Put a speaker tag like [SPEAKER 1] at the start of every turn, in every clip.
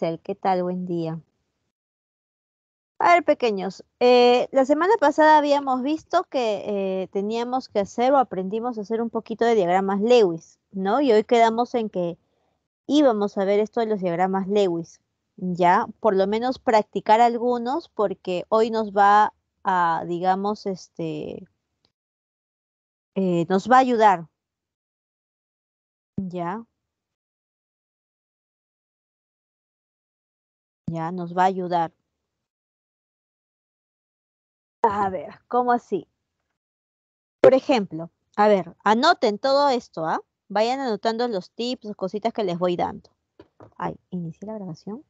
[SPEAKER 1] Giselle, ¿qué tal? Buen día. A ver, pequeños, la semana pasada habíamos visto que teníamos que hacer o aprendimos a hacer un poquito de diagramas Lewis, ¿no? Y hoy quedamos en que íbamos a ver esto de los diagramas Lewis, ¿ya? Por lo menos practicar algunos porque hoy nos va a, digamos, nos va a ayudar, ¿ya? Ya, nos va a ayudar. A ver, ¿cómo así? Por ejemplo, a ver, anoten todo esto, ¿ah? Vayan anotando los tips, las cositas que les voy dando. Ay, ¿inicié la grabación?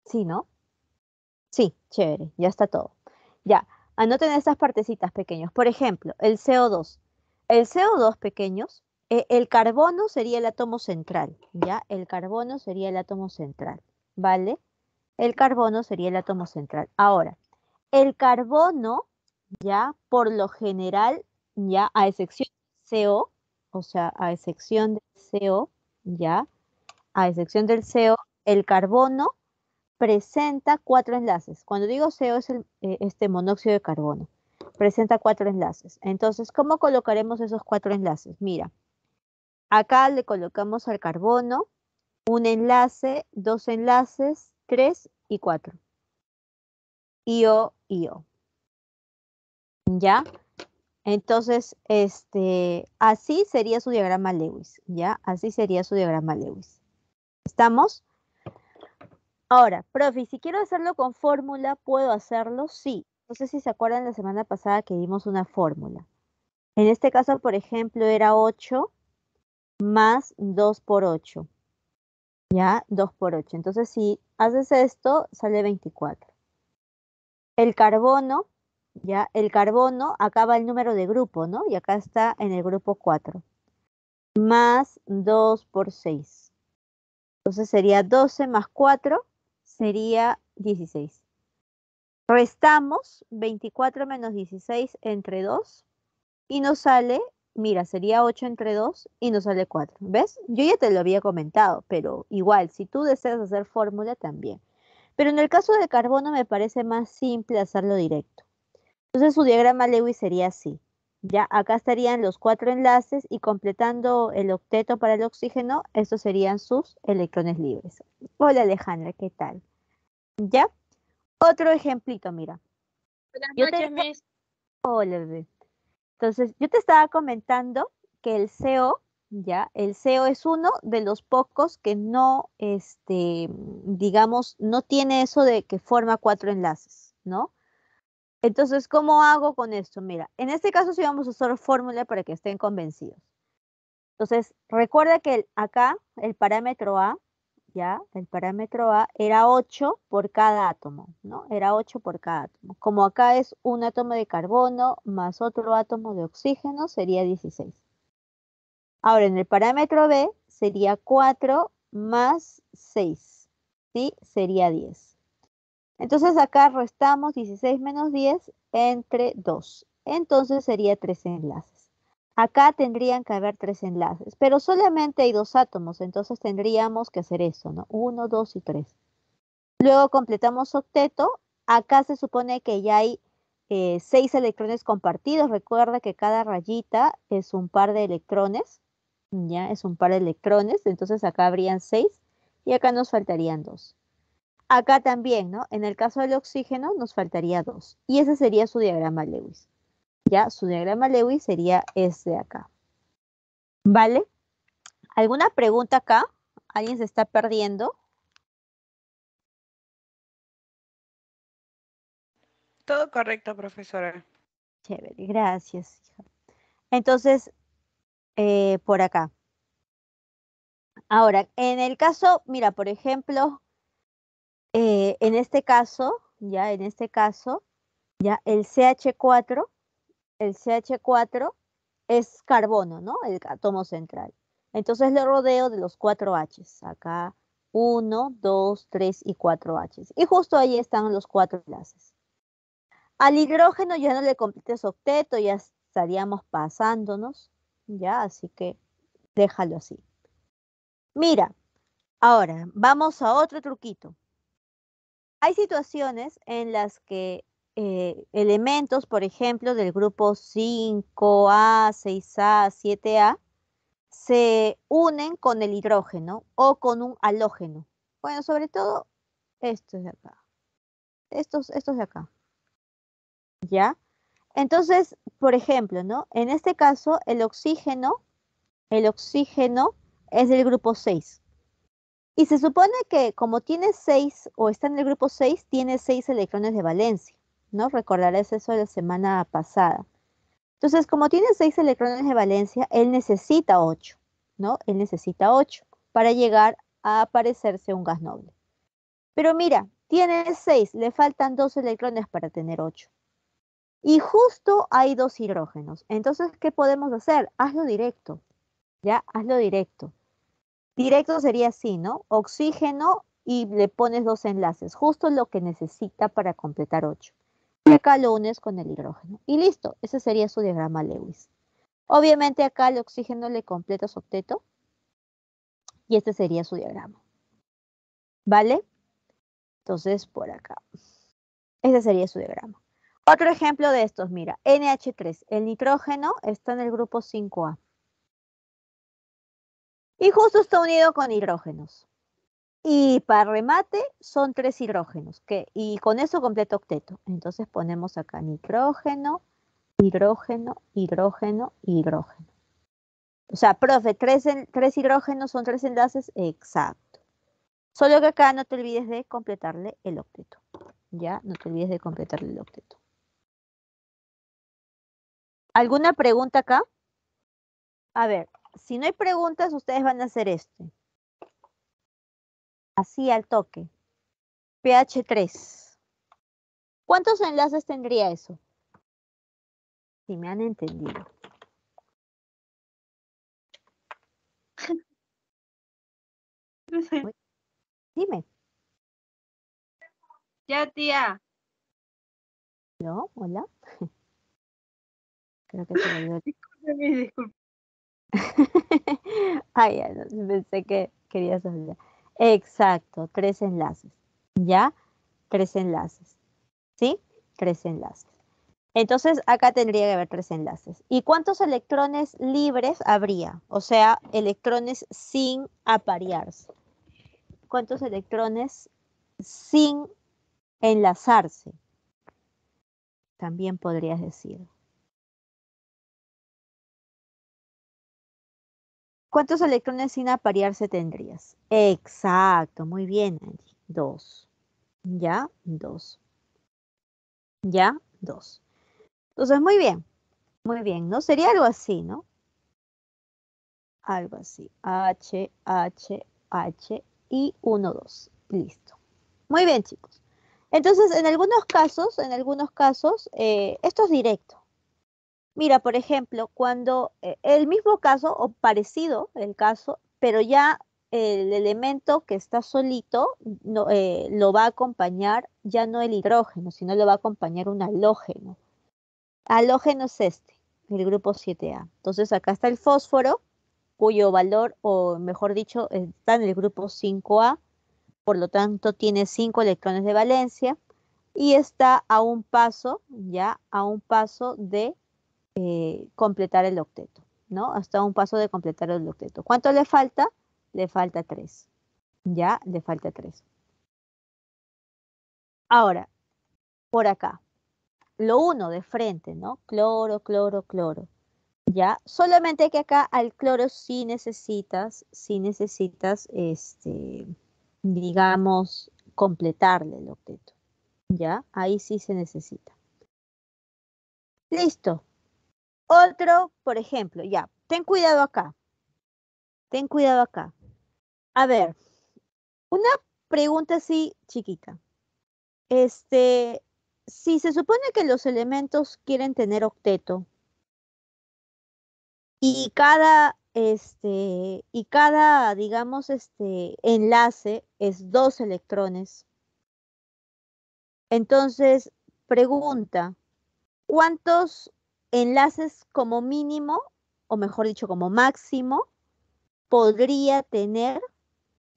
[SPEAKER 1] Sí, ¿no? Sí, chévere, ya está todo. Ya, anoten estas partecitas pequeños. Por ejemplo, el CO2. El CO2 pequeños, el carbono sería el átomo central, ¿ya? El carbono sería el átomo central, ¿vale? El carbono sería el átomo central. Ahora, el carbono, ya, por lo general, ya, a excepción de CO, o sea, a excepción del CO, ya, a excepción del CO, el carbono presenta cuatro enlaces. Cuando digo CO es este monóxido de carbono. Presenta cuatro enlaces. Entonces, ¿cómo colocaremos esos cuatro enlaces? Mira, acá le colocamos al carbono un enlace, dos enlaces, tres y cuatro. IO, IO. ¿Ya? Entonces, así sería su diagrama Lewis, ¿ya? Así sería su diagrama Lewis. ¿Estamos? Ahora, profe, si quiero hacerlo con fórmula, ¿puedo hacerlo? Sí. No sé si se acuerdan la semana pasada que vimos una fórmula. En este caso, por ejemplo, era 8 más 2 por 8. ¿Ya? 2 por 8. Entonces, si haces esto, sale 24. El carbono, ¿ya? El carbono, acá va el número de grupo, ¿no? Y acá está en el grupo 4. Más 2 por 6. Entonces sería 12 más 4, sería 16. Restamos 24 menos 16 entre 2 y nos sale, mira, sería 8 entre 2 y nos sale 4. ¿Ves? Yo ya te lo había comentado, pero igual, si tú deseas hacer fórmula también. Pero en el caso del carbono me parece más simple hacerlo directo. Entonces su diagrama Lewis sería así. Ya acá estarían los cuatro enlaces y completando el octeto para el oxígeno, estos serían sus electrones libres. Hola Alejandra, ¿qué tal? ¿Ya? Otro ejemplito, mira.
[SPEAKER 2] Buenas
[SPEAKER 1] Yo te
[SPEAKER 2] noches,
[SPEAKER 1] decía,
[SPEAKER 2] Miss.
[SPEAKER 1] hola, bebé. Entonces, yo te estaba comentando que el CO, ya, el CO es uno de los pocos que no, digamos, no tiene eso de que forma cuatro enlaces, ¿no? Entonces, ¿cómo hago con esto? Mira, en este caso sí vamos a usar fórmula para que estén convencidos. Entonces, recuerda que acá el parámetro A, ya, el parámetro A era 8 por cada átomo, ¿no? Era 8 por cada átomo. Como acá es un átomo de carbono más otro átomo de oxígeno, sería 16. Ahora, en el parámetro B sería 4 más 6, ¿sí? Sería 10. Entonces acá restamos 16 menos 10 entre 2. Entonces sería 3 enlaces. Acá tendrían que haber 3 enlaces, pero solamente hay dos átomos, entonces tendríamos que hacer eso, ¿no? 1, 2 y 3. Luego completamos octeto. Acá se supone que ya hay 6 electrones compartidos. Recuerda que cada rayita es un par de electrones. Ya, es un par de electrones. Entonces acá habrían 6 y acá nos faltarían 2. Acá también, ¿no? En el caso del oxígeno nos faltaría 2. Y ese sería su diagrama Lewis. Ya, su diagrama Lewis sería este de acá. ¿Vale? ¿Alguna pregunta acá? ¿Alguien se está perdiendo?
[SPEAKER 2] Todo correcto, profesora.
[SPEAKER 1] Chévere, gracias, hija. Entonces, por acá. Ahora, en el caso, mira, por ejemplo, en este caso, ya, en este caso, ya, el CH4 es carbono, ¿no? El átomo central. Entonces lo rodeo de los 4 H's. Acá 1, 2, 3 y 4 H's. Y justo ahí están los 4 enlaces. Al hidrógeno ya no le compites octeto, ya estaríamos pasándonos, ya, así que déjalo así. Mira, Ahora, vamos a otro truquito. Hay situaciones en las que elementos, por ejemplo, del grupo 5A, 6A, 7A, se unen con el hidrógeno o con un halógeno. Bueno, sobre todo estos de acá. Estos de acá. ¿Ya? Entonces, por ejemplo, ¿no? En este caso, el oxígeno es del grupo 6. Y se supone que como tiene 6 o está en el grupo 6, tiene 6 electrones de valencia, ¿no? Recordarás eso de la semana pasada. Entonces, como tiene 6 electrones de valencia, él necesita 8, ¿no? Él necesita 8 para llegar a parecerse un gas noble. Pero mira, tiene 6, le faltan 2 electrones para tener 8. Y justo hay 2 hidrógenos. Entonces, ¿qué podemos hacer? Hazlo directo, ¿ya? Hazlo directo. Directo sería así, ¿no? Oxígeno y le pones 2 enlaces, justo lo que necesita para completar 8. Y acá lo unes con el hidrógeno. Y listo, ese sería su diagrama Lewis. Obviamente acá el oxígeno le completa su octeto y este sería su diagrama. ¿Vale? Entonces, por acá. Ese sería su diagrama. Otro ejemplo de estos, mira, NH3. El nitrógeno está en el grupo 5A. Y justo está unido con hidrógenos. Y para remate son 3 hidrógenos, y con eso completo octeto. Entonces ponemos acá nitrógeno, hidrógeno, hidrógeno, hidrógeno. O sea, profe, 3 hidrógenos son 3 enlaces, exacto. Solo que acá no te olvides de completarle el octeto. Ya, no te olvides de completarle el octeto. ¿Alguna pregunta acá? A ver, si no hay preguntas, ustedes van a hacer este. Así al toque. pH 3. ¿Cuántos enlaces tendría eso? Si me han entendido. Uy, dime.
[SPEAKER 2] Ya, tía.
[SPEAKER 1] ¿No? ¿Hola? Creo que se le olvidó.
[SPEAKER 2] Disculpe.
[SPEAKER 1] Ay, ya, no, pensé que querías hablar. Exacto, 3 enlaces. ¿Ya? 3 enlaces. ¿Sí? 3 enlaces. Entonces, acá tendría que haber 3 enlaces. ¿Y cuántos electrones libres habría? O sea, electrones sin aparearse. ¿Cuántos electrones sin enlazarse? También podrías decir. ¿Cuántos electrones sin aparearse tendrías? Exacto, muy bien, Angie. 2. ¿Ya? 2. ¿Ya? 2. Entonces, muy bien, ¿no? Sería algo así, ¿no? Algo así. H, H, H y 1, 2. Listo. Muy bien, chicos. Entonces, en algunos casos, esto es directo. Mira, por ejemplo, cuando el mismo caso o parecido el caso, pero ya el elemento que está solito no, lo va a acompañar ya no el hidrógeno, sino lo va a acompañar un halógeno. Halógeno es este, el grupo 7A. Entonces acá está el fósforo, cuyo valor, o mejor dicho, está en el grupo 5A, por lo tanto tiene 5 electrones de valencia y está a un paso, ya, a un paso de completar el octeto, ¿no? Hasta un paso de completar el octeto. ¿Cuánto le falta? Le falta 3. Ya, le falta 3. Ahora, por acá, lo uno de frente, ¿no? Cloro, cloro, cloro. Ya, solamente que acá al cloro sí necesitas, digamos, completarle el octeto. Ya, ahí sí se necesita. Listo. Otro, por ejemplo, ya, ten cuidado acá. Ten cuidado acá. A ver, una pregunta así chiquita. Este, si se supone que los elementos quieren tener octeto y cada, digamos, enlace es 2 electrones, entonces pregunta, ¿cuántos enlaces como mínimo, o mejor dicho, como máximo, podría tener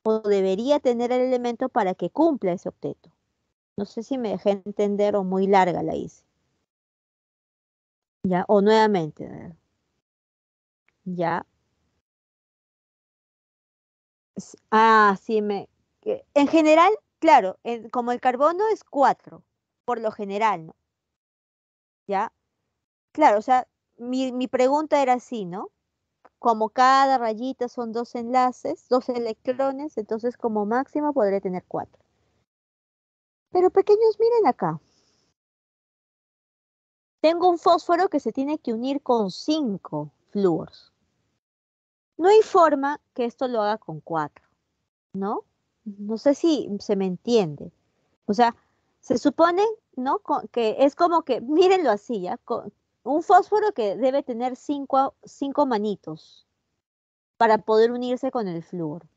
[SPEAKER 1] o debería tener el elemento para que cumpla ese octeto. No sé si me dejé entender o muy larga la hice. Ya, o nuevamente, a ver. Ya. Sí, en general, claro, como el carbono es 4, por lo general, ¿no? Ya. Claro, o sea, mi pregunta era así, ¿no? Como cada rayita son 2 enlaces, 2 electrones, entonces como máximo podría tener 4. Pero pequeños, miren acá. Tengo un fósforo que se tiene que unir con 5 flúors. No hay forma que esto lo haga con 4, ¿no? No sé si se me entiende. O sea, se supone, ¿no? Que es como que, mírenlo así, ¿ya? Un fósforo que debe tener 5 manitos para poder unirse con el flúor.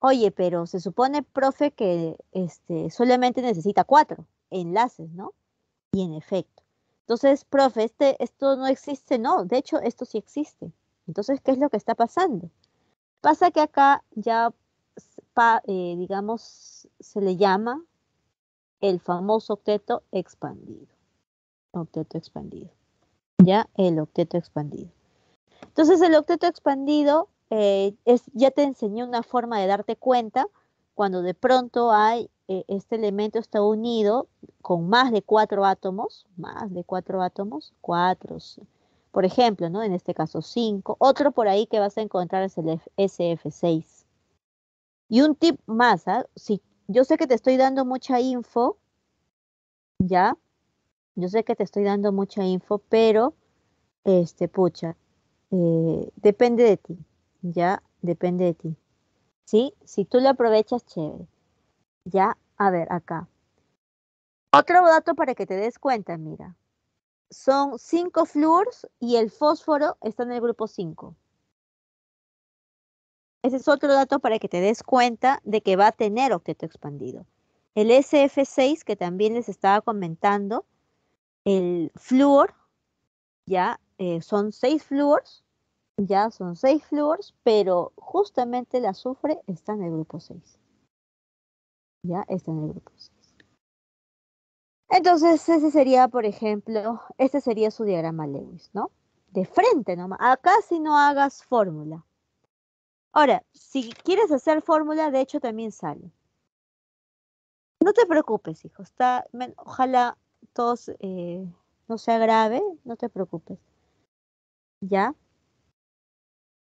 [SPEAKER 1] Oye, pero se supone, profe, que solamente necesita 4 enlaces, ¿no? Y en efecto. Entonces, profe, esto no existe, no. De hecho, esto sí existe. Entonces, ¿qué es lo que está pasando? Pasa que acá ya, digamos, se le llama el famoso octeto expandido. Octeto expandido. Ya, el octeto expandido. Entonces, el octeto expandido ya te enseñé una forma de darte cuenta cuando de pronto este elemento está unido con más de 4 átomos, por ejemplo, ¿no? En este caso 5. Otro por ahí que vas a encontrar es el SF6. Y un tip más, ¿ah? Si yo sé que te estoy dando mucha info, ¿ya? Yo sé que te estoy dando mucha info, pero, pucha, depende de ti, ¿ya? Depende de ti, ¿sí? Si tú lo aprovechas, chévere. Ya, a ver, acá. Otro dato para que te des cuenta, mira. Son 5 flúors y el fósforo está en el grupo 5. Ese es otro dato para que te des cuenta de que va a tener octeto expandido. El SF6, que también les estaba comentando, el flúor, ya, son 6 flúors, ya son 6 flúors, pero justamente el azufre está en el grupo 6. Ya está en el grupo 6. Entonces, ese sería, por ejemplo, este sería su diagrama Lewis, ¿no? De frente nomás. Acá si no hagas fórmula. Ahora, si quieres hacer fórmula, de hecho también sale. No te preocupes, hijo. Ojalá todos no sea grave, no te preocupes. ¿Ya?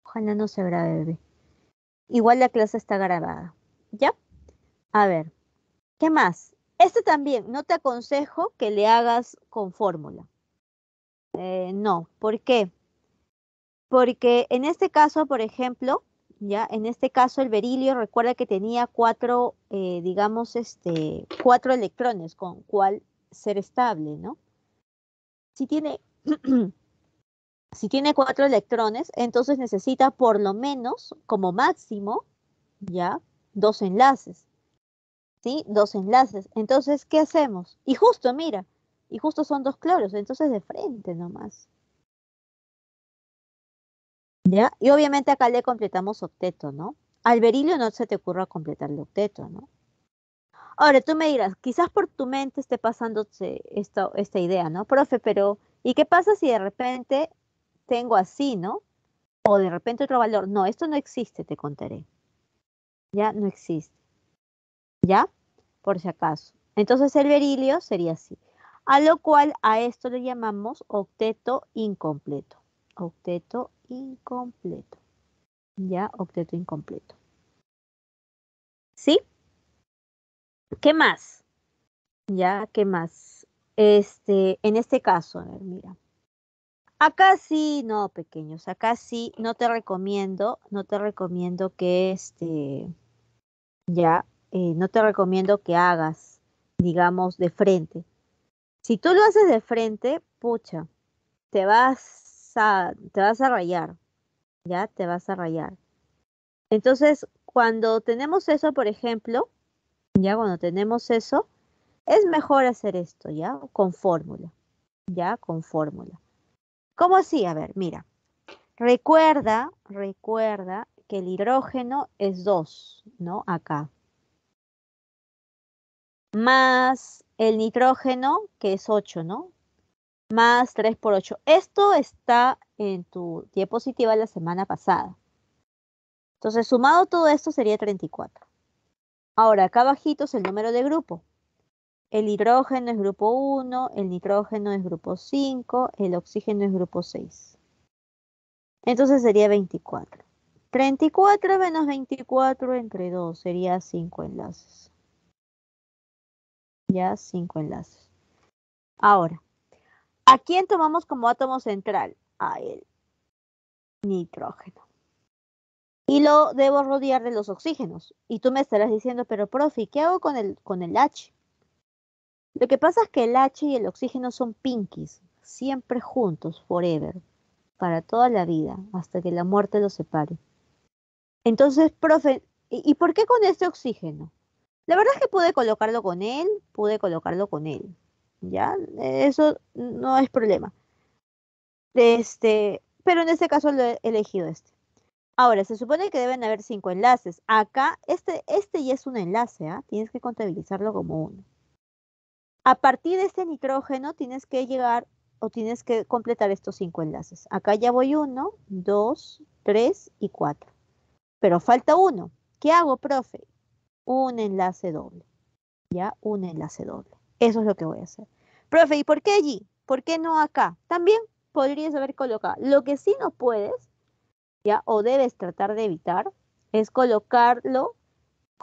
[SPEAKER 1] Ojalá no sea grave, bebé. Igual la clase está grabada. ¿Ya? A ver, ¿qué más? Este también, no te aconsejo que le hagas con fórmula. No, ¿por qué? Porque en este caso, por ejemplo, ya, en este caso el berilio, recuerda que tenía 4, digamos, 4 electrones con cual ser estable, ¿no? Si tiene, si tiene 4 electrones, entonces necesita por lo menos, como máximo, ya, 2 enlaces, ¿sí? 2 enlaces. Entonces, ¿qué hacemos? Y justo, mira, y justo son 2 cloros, entonces de frente nomás. ¿Ya? Y obviamente acá le completamos octeto, ¿no? Al berilio no se te ocurra completar el octeto, ¿no? Ahora, tú me dirás, quizás por tu mente esté pasándose esta idea, ¿no? Profe, pero ¿y qué pasa si de repente tengo así, ¿no? O de repente otro valor. No, esto no existe, te contaré. Ya no existe. ¿Ya? Por si acaso. Entonces el berilio sería así. A lo cual a esto le llamamos octeto incompleto. Octeto incompleto. ¿Ya? Octeto incompleto. ¿Sí? ¿Qué más? ¿Ya? ¿Qué más? En este caso, a ver, mira. Acá sí, no, pequeños, acá sí, no te recomiendo que ya, no te recomiendo que hagas, digamos, de frente. Si tú lo haces de frente, pucha, te vas a rayar, ya, te vas a rayar. Entonces, cuando tenemos eso, por ejemplo, ya, cuando tenemos eso, es mejor hacer esto, ya, con fórmula, ya, con fórmula. ¿Cómo así? A ver, mira. Recuerda que que el hidrógeno es 2, ¿no? Acá. Más el nitrógeno, que es 8, ¿no? Más 3 por 8. Esto está en tu diapositiva la semana pasada. Entonces, sumado todo esto sería 34. Ahora, acá abajito es el número de grupo. El hidrógeno es grupo 1, el nitrógeno es grupo 5, el oxígeno es grupo 6. Entonces sería 24. 34 menos 24 entre 2 sería 5 enlaces. Ya, 5 enlaces. Ahora, ¿a quién tomamos como átomo central? A el nitrógeno. Y lo debo rodear de los oxígenos. Y tú me estarás diciendo, pero profe, ¿qué hago con el H? Lo que pasa es que el H y el oxígeno son pinkies, siempre juntos, forever, para toda la vida, hasta que la muerte los separe. Entonces, profe, ¿y por qué con este oxígeno? La verdad es que pude colocarlo con él, ¿ya? Eso no es problema. Pero en este caso lo he elegido este. Ahora, se supone que deben haber 5 enlaces. Acá, este ya es un enlace, ¿ah? Tienes que contabilizarlo como uno. A partir de este nitrógeno tienes que llegar o tienes que completar estos 5 enlaces. Acá ya voy 1, 2, 3 y 4. Pero falta uno. ¿Qué hago, profe? Un enlace doble. ¿Ya? Un enlace doble. Eso es lo que voy a hacer. Profe, ¿y por qué allí? ¿Por qué no acá? También podrías haber colocado. Lo que sí no puedes, ¿ya? O debes tratar de evitar, es colocarlo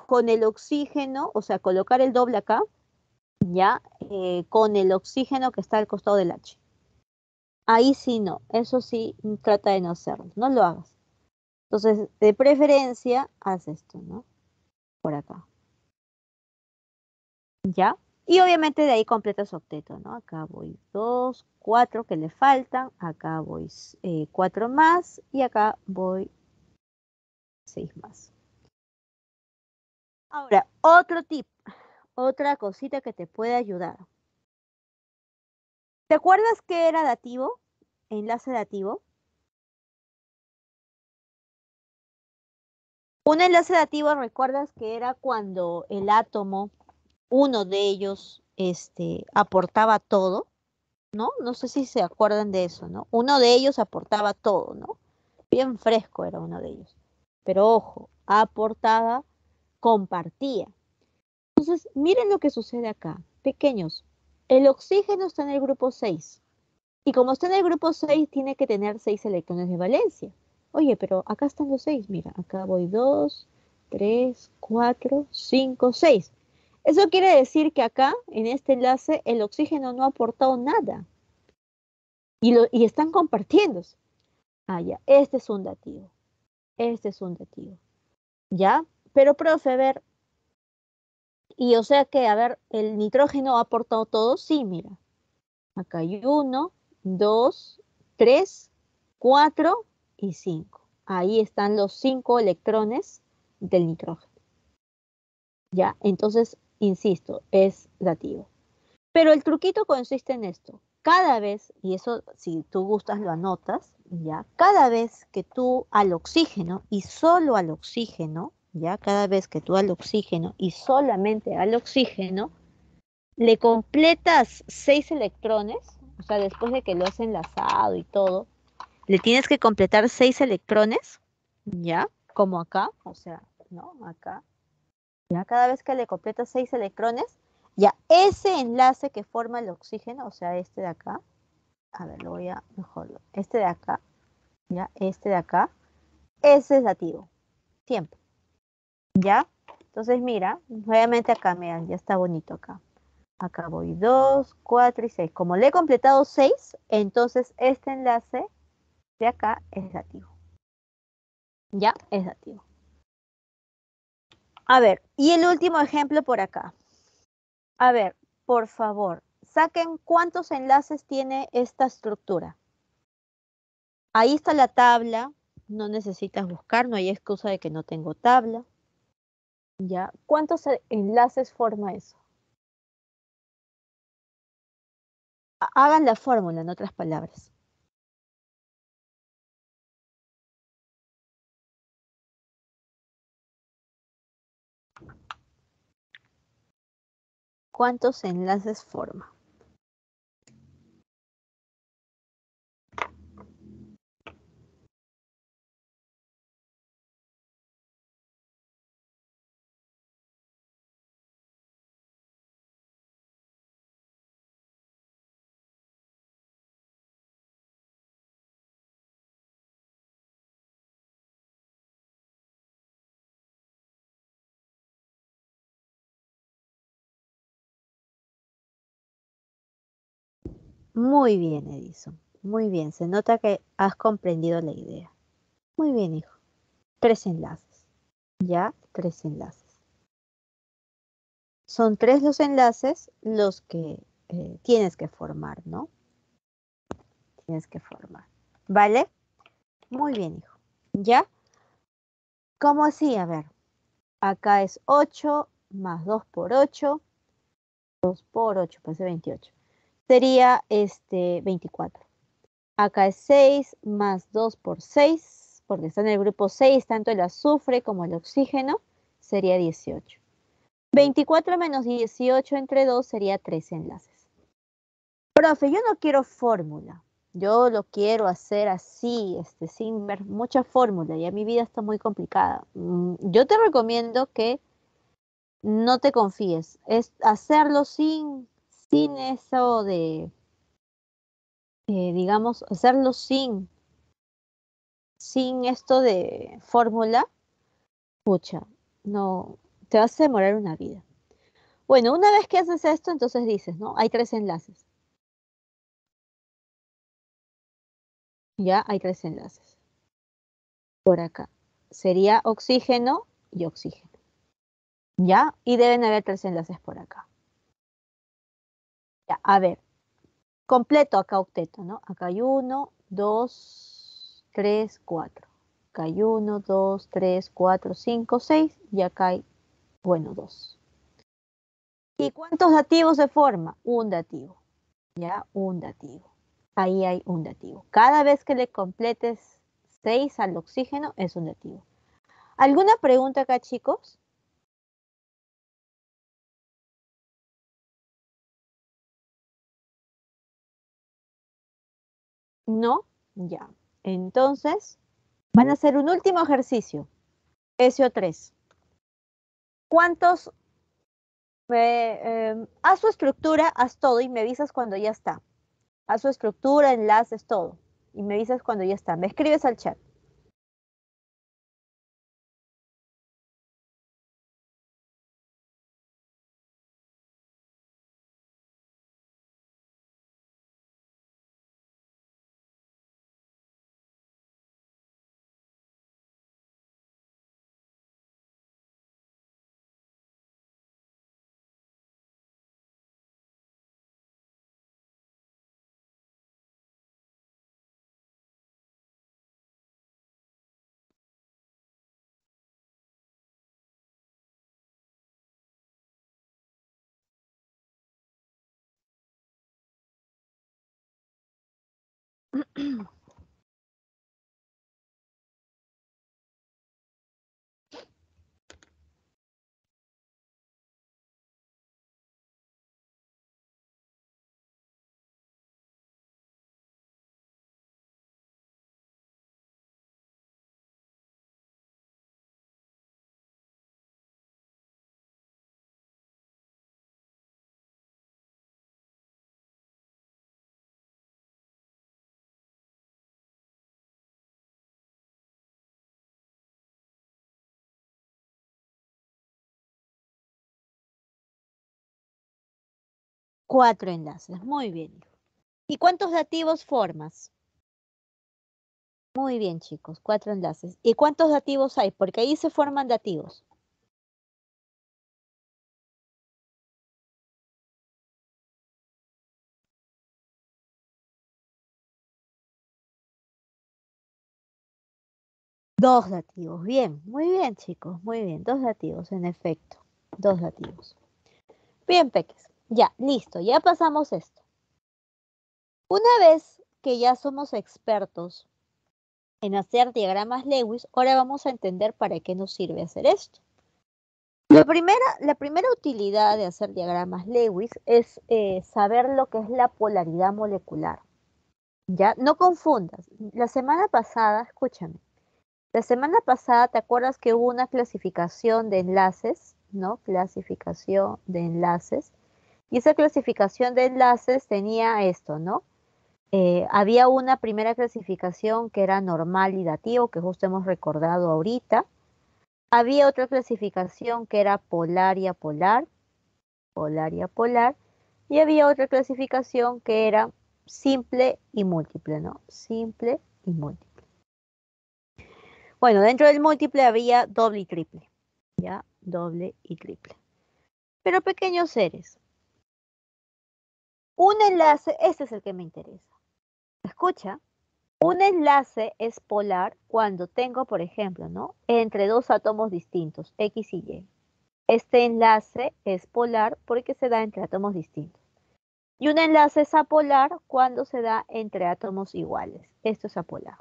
[SPEAKER 1] con el oxígeno, o sea, colocar el doble acá, ¿ya? Con el oxígeno que está al costado del H. Ahí sí no, eso sí, trata de no hacerlo, no lo hagas. Entonces, de preferencia, haz esto, ¿no? Por acá. ¿Ya? Y obviamente de ahí completa su octeto, ¿no? Acá voy 2, 4 que le faltan, acá voy 4 más y acá voy 6 más. Ahora, otro tip, otra cosita que te puede ayudar. ¿Te acuerdas qué era dativo? Enlace dativo. Un enlace dativo, ¿recuerdas que era cuando el átomo, uno de ellos, aportaba todo? ¿No? No sé si se acuerdan de eso, ¿no? Uno de ellos aportaba todo, ¿no? Bien fresco era uno de ellos. Pero ojo, aportaba, compartía. Entonces, miren lo que sucede acá. Pequeños, el oxígeno está en el grupo 6. Y como está en el grupo 6, tiene que tener 6 electrones de valencia. Oye, pero acá están los 6. Mira, acá voy 2, 3, 4, 5, 6. Eso quiere decir que acá, en este enlace, el oxígeno no ha aportado nada. Y están compartiéndose. Ah, ya, este es un dativo. Este es un dativo. ¿Ya? Pero, profe, a ver, y o sea que, a ver, ¿el nitrógeno ha aportado todo? Sí, mira. Acá hay 1, 2, 3, 4 y 5. Ahí están los 5 electrones del nitrógeno. ¿Ya? Entonces, insisto, es dativo. Pero el truquito consiste en esto. Cada vez, y eso si tú gustas lo anotas, ¿ya? Cada vez que tú al oxígeno y solo al oxígeno, ¿ya? Cada vez que tú al oxígeno y solamente al oxígeno, le completas 6 electrones, o sea, después de que lo has enlazado y todo, le tienes que completar 6 electrones, ¿ya? Como acá, o sea, ¿no? Acá. Ya cada vez que le completas 6 electrones, ya ese enlace que forma el oxígeno, o sea, este de acá, a ver, lo voy a mejor, este de acá, ya, este de acá, ese es dativo, siempre, ¿ya? Entonces, mira, nuevamente acá, mira, ya está bonito acá. Acá voy 2, 4 y 6. Como le he completado 6, entonces este enlace de acá es dativo. Ya, es dativo. A ver, y el último ejemplo por acá. A ver, por favor, saquen cuántos enlaces tiene esta estructura. Ahí está la tabla, no necesitas buscar, no hay excusa de que no tengo tabla. ¿Ya? ¿Cuántos enlaces forma eso? Hagan la fórmula, en otras palabras. ¿Cuántos enlaces forma? Muy bien, Edison. Muy bien. Se nota que has comprendido la idea. Muy bien, hijo. 3 enlaces. Ya, 3 enlaces. Son 3 los enlaces los que tienes que formar, ¿no? Tienes que formar. ¿Vale? Muy bien, hijo. ¿Ya? ¿Cómo así? A ver. Acá es 8 más 2 por 8. 2 por 8, pues es 28. Sería 24. Acá es 6 más 2 por 6, porque está en el grupo 6, tanto el azufre como el oxígeno, sería 18. 24 menos 18 entre 2 sería 3 enlaces. Profe, yo no quiero fórmula. Yo lo quiero hacer así, sin ver mucha fórmula. Ya mi vida está muy complicada. Yo te recomiendo que no te confíes. Es hacerlo sin eso de, digamos, hacerlo sin esto de fórmula. Pucha, no, te vas a demorar una vida. Bueno, una vez que haces esto, entonces dices, ¿no? Hay 3 enlaces. Ya hay 3 enlaces. Por acá. Sería oxígeno y oxígeno. ¿Ya? Y deben haber 3 enlaces por acá. Ya, a ver. Completo acá octeto, ¿no? Acá hay 1, 2, 3, 4. Acá hay 1, 2, 3, 4, 5, 6. Y acá hay, bueno, 2. ¿Y cuántos dativos se forma? Un dativo. ¿Ya? Un dativo. Ahí hay un dativo. Cada vez que le completes 6 al oxígeno es un dativo. ¿Alguna pregunta acá, chicos? No, ya. Entonces, van a hacer un último ejercicio. SO3. ¿Cuántos? Haz su estructura, haz todo y me avisas cuando ya está. Haz su estructura, enlaces, todo. Y me avisas cuando ya está. Me escribes al chat. Cuatro enlaces. Muy bien. ¿Y cuántos dativos formas? Muy bien, chicos. 4 enlaces. ¿Y cuántos dativos hay? Porque ahí se forman dativos. Dos dativos. Bien, muy bien, chicos. Muy bien. Dos dativos, en efecto. Dos dativos. Bien, peques. Ya, listo. Ya pasamos esto. Una vez que ya somos expertos en hacer diagramas Lewis, ahora vamos a entender para qué nos sirve hacer esto. La primera utilidad de hacer diagramas Lewis es saber lo que es la polaridad molecular. ¿Ya? No confundas. La semana pasada, escúchame, la semana pasada, ¿te acuerdas que hubo una clasificación de enlaces? ¿No? Clasificación de enlaces. Y esa clasificación de enlaces tenía esto, ¿no? Había una primera clasificación que era normal y dativo, que justo hemos recordado ahorita. Había otra clasificación que era polar y apolar, polar y apolar. Y había otra clasificación que era simple y múltiple, ¿no? Simple y múltiple. Bueno, dentro del múltiple había doble y triple, ¿ya? Doble y triple. Pero pequeños seres, un enlace, este es el que me interesa. Escucha, un enlace es polar cuando tengo, por ejemplo, ¿no? Entre dos átomos distintos, X y Y. Este enlace es polar porque se da entre átomos distintos. Y un enlace es apolar cuando se da entre átomos iguales. Esto es apolar.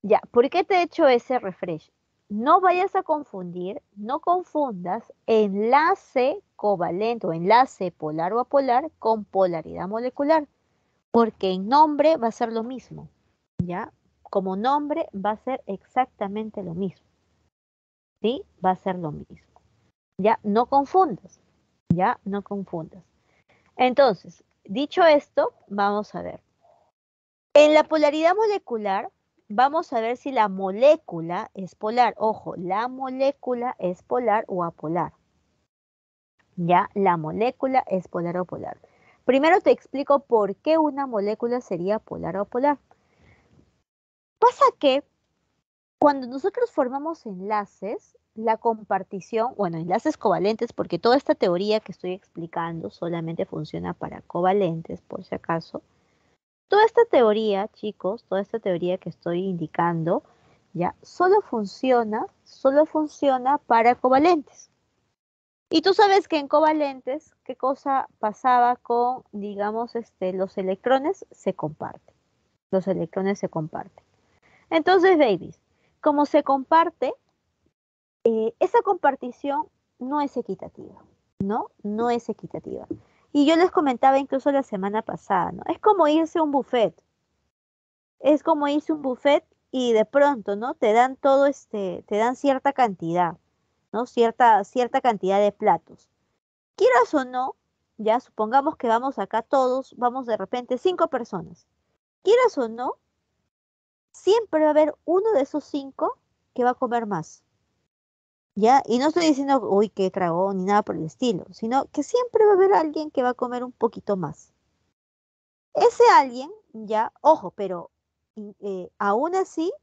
[SPEAKER 1] Ya, ¿por qué te he hecho ese refresh? No vayas a confundir, no confundas enlace covalente o enlace polar o apolar con polaridad molecular, porque en nombre va a ser lo mismo, ¿ya? Como nombre va a ser exactamente lo mismo, ¿sí? Va a ser lo mismo. Ya, no confundas, ya, no confundas. Entonces, dicho esto, vamos a ver. En la polaridad molecular, vamos a ver si la molécula es polar. Ojo, la molécula es polar o apolar. Ya, la molécula es polar o polar. Primero te explico por qué una molécula sería polar o polar. Pasa que cuando nosotros formamos enlaces, la compartición, bueno, enlaces covalentes, porque toda esta teoría que estoy explicando solamente funciona para covalentes, por si acaso. Toda esta teoría, chicos, toda esta teoría que estoy indicando, ya, solo funciona para covalentes. Y tú sabes que en covalentes, ¿qué cosa pasaba con, digamos, los electrones? Se comparten. Los electrones se comparten. Entonces, babies, como se comparte, esa compartición no es equitativa, ¿no? No es equitativa. Y yo les comentaba incluso la semana pasada, ¿no? Es como irse a un buffet. Es como irse a un buffet y de pronto, ¿no? Te dan todo te dan cierta cantidad, ¿no? Cierta cantidad de platos. Quieras o no, ya supongamos que vamos acá todos, vamos de repente 5 personas. Quieras o no, siempre va a haber uno de esos 5 que va a comer más. ¿Ya? Y no estoy diciendo, uy, qué tragón, ni nada por el estilo, sino que siempre va a haber alguien que va a comer un poquito más. Ese alguien, ya, ojo, pero aún así,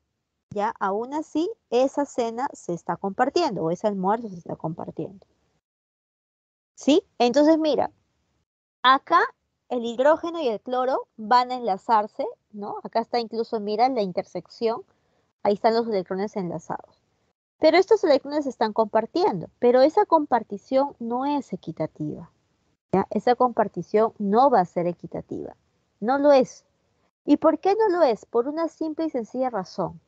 [SPEAKER 1] ya, aún así, esa cena se está compartiendo o ese almuerzo se está compartiendo. ¿Sí? Entonces, mira, acá el hidrógeno y el cloro van a enlazarse, ¿no? Acá está incluso, mira, la intersección, ahí están los electrones enlazados. Pero estos electrones se están compartiendo, pero esa compartición no es equitativa. ¿Ya? Esa compartición no va a ser equitativa. No lo es. ¿Y por qué no lo es? Por una simple y sencilla razón.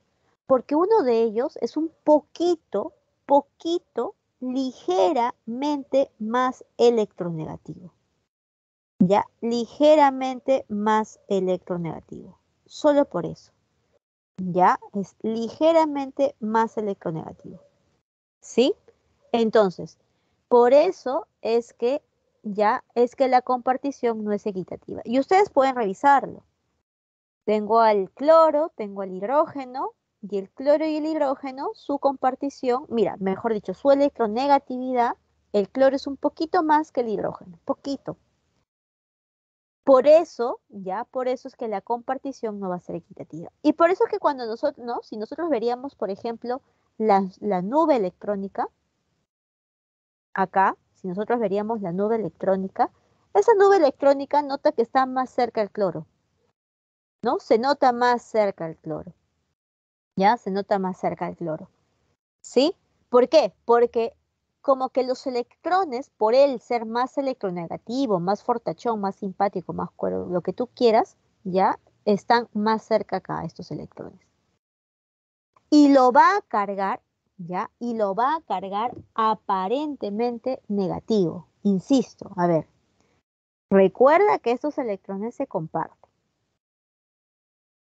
[SPEAKER 1] Porque uno de ellos es un poquito, ligeramente más electronegativo. ¿Ya? Ligeramente más electronegativo. Solo por eso. ¿Ya? Es ligeramente más electronegativo. ¿Sí? Entonces, por eso es que la compartición no es equitativa. Y ustedes pueden revisarlo. Tengo al cloro, tengo al hidrógeno, y el cloro y el hidrógeno, su compartición, mira, mejor dicho, su electronegatividad, el cloro es un poquito más que el hidrógeno, poquito. Por eso, por eso es que la compartición no va a ser equitativa. Y por eso es que cuando nosotros, ¿no? Si nosotros veríamos, por ejemplo, la nube electrónica, acá, si nosotros veríamos la nube electrónica, esa nube electrónica nota que está más cerca el cloro, ¿no? Se nota más cerca el cloro, ¿ya? Se nota más cerca el cloro, ¿sí? ¿Por qué? Porque como que los electrones, por él ser más electronegativo, más fortachón, más simpático, más cuero, lo que tú quieras, ¿ya? Están más cerca acá estos electrones. Y lo va a cargar ¿ya? Y lo va a cargar aparentemente negativo. Insisto, a ver, recuerda que estos electrones se comparten,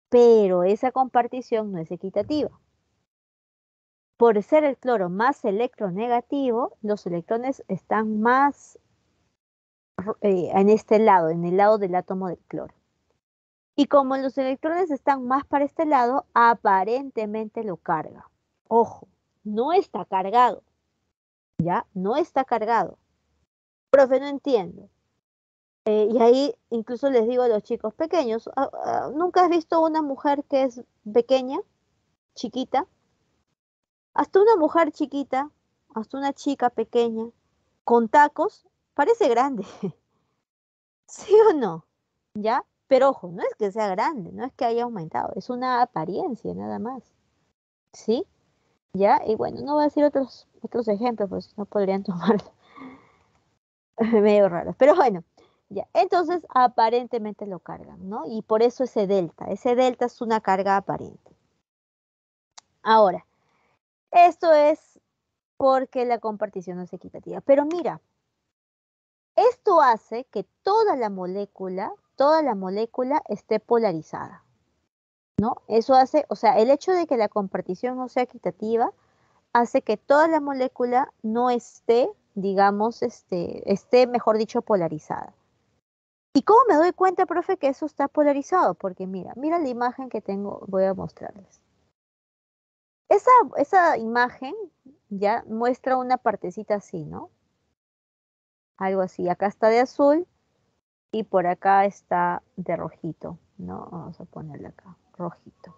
[SPEAKER 1] pero esa compartición no es equitativa. Por ser el cloro más electronegativo, los electrones están más en este lado, en el lado del átomo del cloro. Y como los electrones están más para este lado, aparentemente lo carga. Ojo, no está cargado, ¿ya? No está cargado. Profe, no entiendo. Y ahí incluso les digo a los chicos pequeños, ¿nunca has visto una mujer que es pequeña, chiquita? Hasta una mujer chiquita, hasta una chica pequeña, con tacos, parece grande. ¿Sí o no? ¿Ya? Pero ojo, no es que sea grande, no es que haya aumentado, es una apariencia nada más. ¿Sí? ¿Ya? Y bueno, no voy a decir otros ejemplos, pues no podrían tomar medio raros. Pero bueno, ya. Entonces, aparentemente lo cargan, ¿no? Y por eso ese delta. Ese delta es una carga aparente. Ahora, esto es porque la compartición no es equitativa. Pero mira, esto hace que toda la molécula esté polarizada, ¿no? Eso hace, o sea, el hecho de que la compartición no sea equitativa hace que toda la molécula no esté, digamos, esté, mejor dicho, polarizada. ¿Y cómo me doy cuenta, profe, que eso está polarizado? Porque mira la imagen que tengo, voy a mostrarles. Esa imagen ya muestra una partecita así, ¿no? Algo así. Acá está de azul y por acá está de rojito, ¿no? Vamos a ponerle acá, rojito.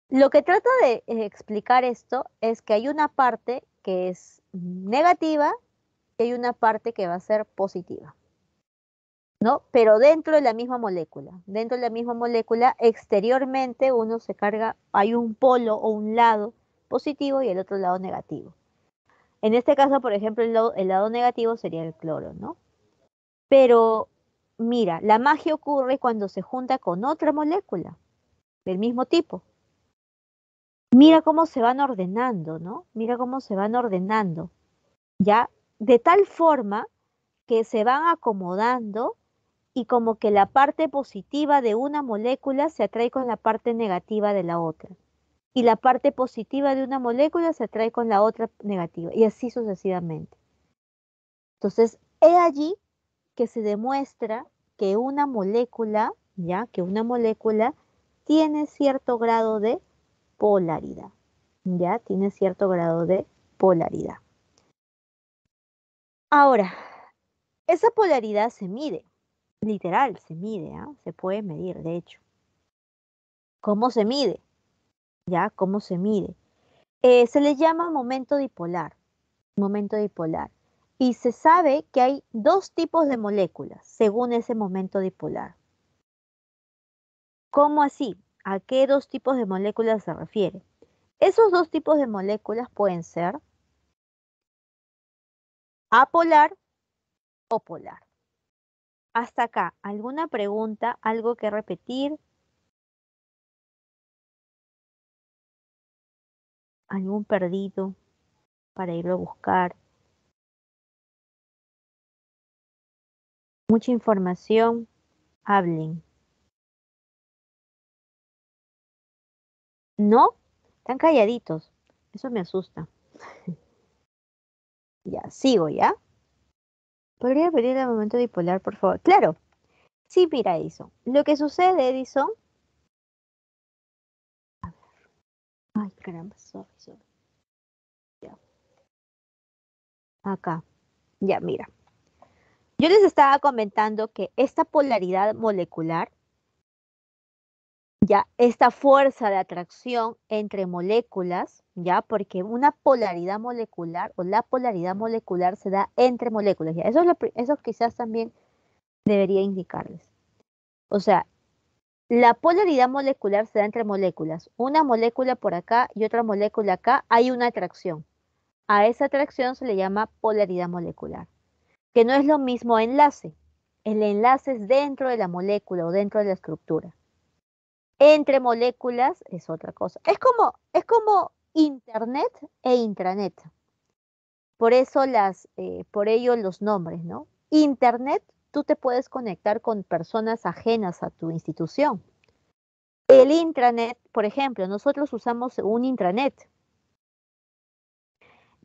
[SPEAKER 1] Lo que trata de explicar esto es que hay una parte que es negativa y hay una parte que va a ser positiva, ¿no? Pero dentro de la misma molécula. Dentro de la misma molécula, exteriormente uno se carga, hay un polo o un lado positivo y el otro lado negativo. En este caso, por ejemplo, el lado negativo sería el cloro, ¿no? Pero mira, la magia ocurre cuando se junta con otra molécula del mismo tipo. Mira cómo se van ordenando, ¿no? Mira cómo se van ordenando, ¿ya? De tal forma que se van acomodando y como que la parte positiva de una molécula se atrae con la parte negativa de la otra. Y la parte positiva de una molécula se atrae con la otra negativa. Y así sucesivamente. Entonces, he allí que se demuestra que una molécula, ya, que una molécula tiene cierto grado de polaridad. Ya, tiene cierto grado de polaridad. Ahora, esa polaridad se mide. Literal, se mide, ¿ah? Se puede medir, de hecho. ¿Cómo se mide? ¿Ya? ¿Cómo se mide? Se le llama momento dipolar. Y se sabe que hay dos tipos de moléculas según ese momento dipolar. ¿Cómo así? ¿A qué dos tipos de moléculas se refiere? Esos dos tipos de moléculas pueden ser apolar o polar. Hasta acá, ¿alguna pregunta? ¿Algo que repetir? ¿Algún perdido para irlo a buscar? Mucha información, hablen. ¿No? Están calladitos. Eso me asusta. Ya, sigo, ¿ya? ¿Podría pedir el momento dipolar, por favor? Claro. Sí, mira, Edison. Lo que sucede, Edison. Ay, caramba, sorry. Ya. Acá. Ya, mira. Yo les estaba comentando que esta polaridad molecular, ya, esta fuerza de atracción entre moléculas, ya, porque una polaridad molecular o la polaridad molecular se da entre moléculas, ya. Eso quizás también debería indicarles. O sea, la polaridad molecular se da entre moléculas. Una molécula por acá y otra molécula acá, hay una atracción. A esa atracción se le llama polaridad molecular, que no es lo mismo enlace. El enlace es dentro de la molécula o dentro de la estructura. Entre moléculas es otra cosa. Es como internet e intranet. Por eso por ello los nombres, ¿no? Internet, tú te puedes conectar con personas ajenas a tu institución. El intranet, por ejemplo, nosotros usamos un intranet.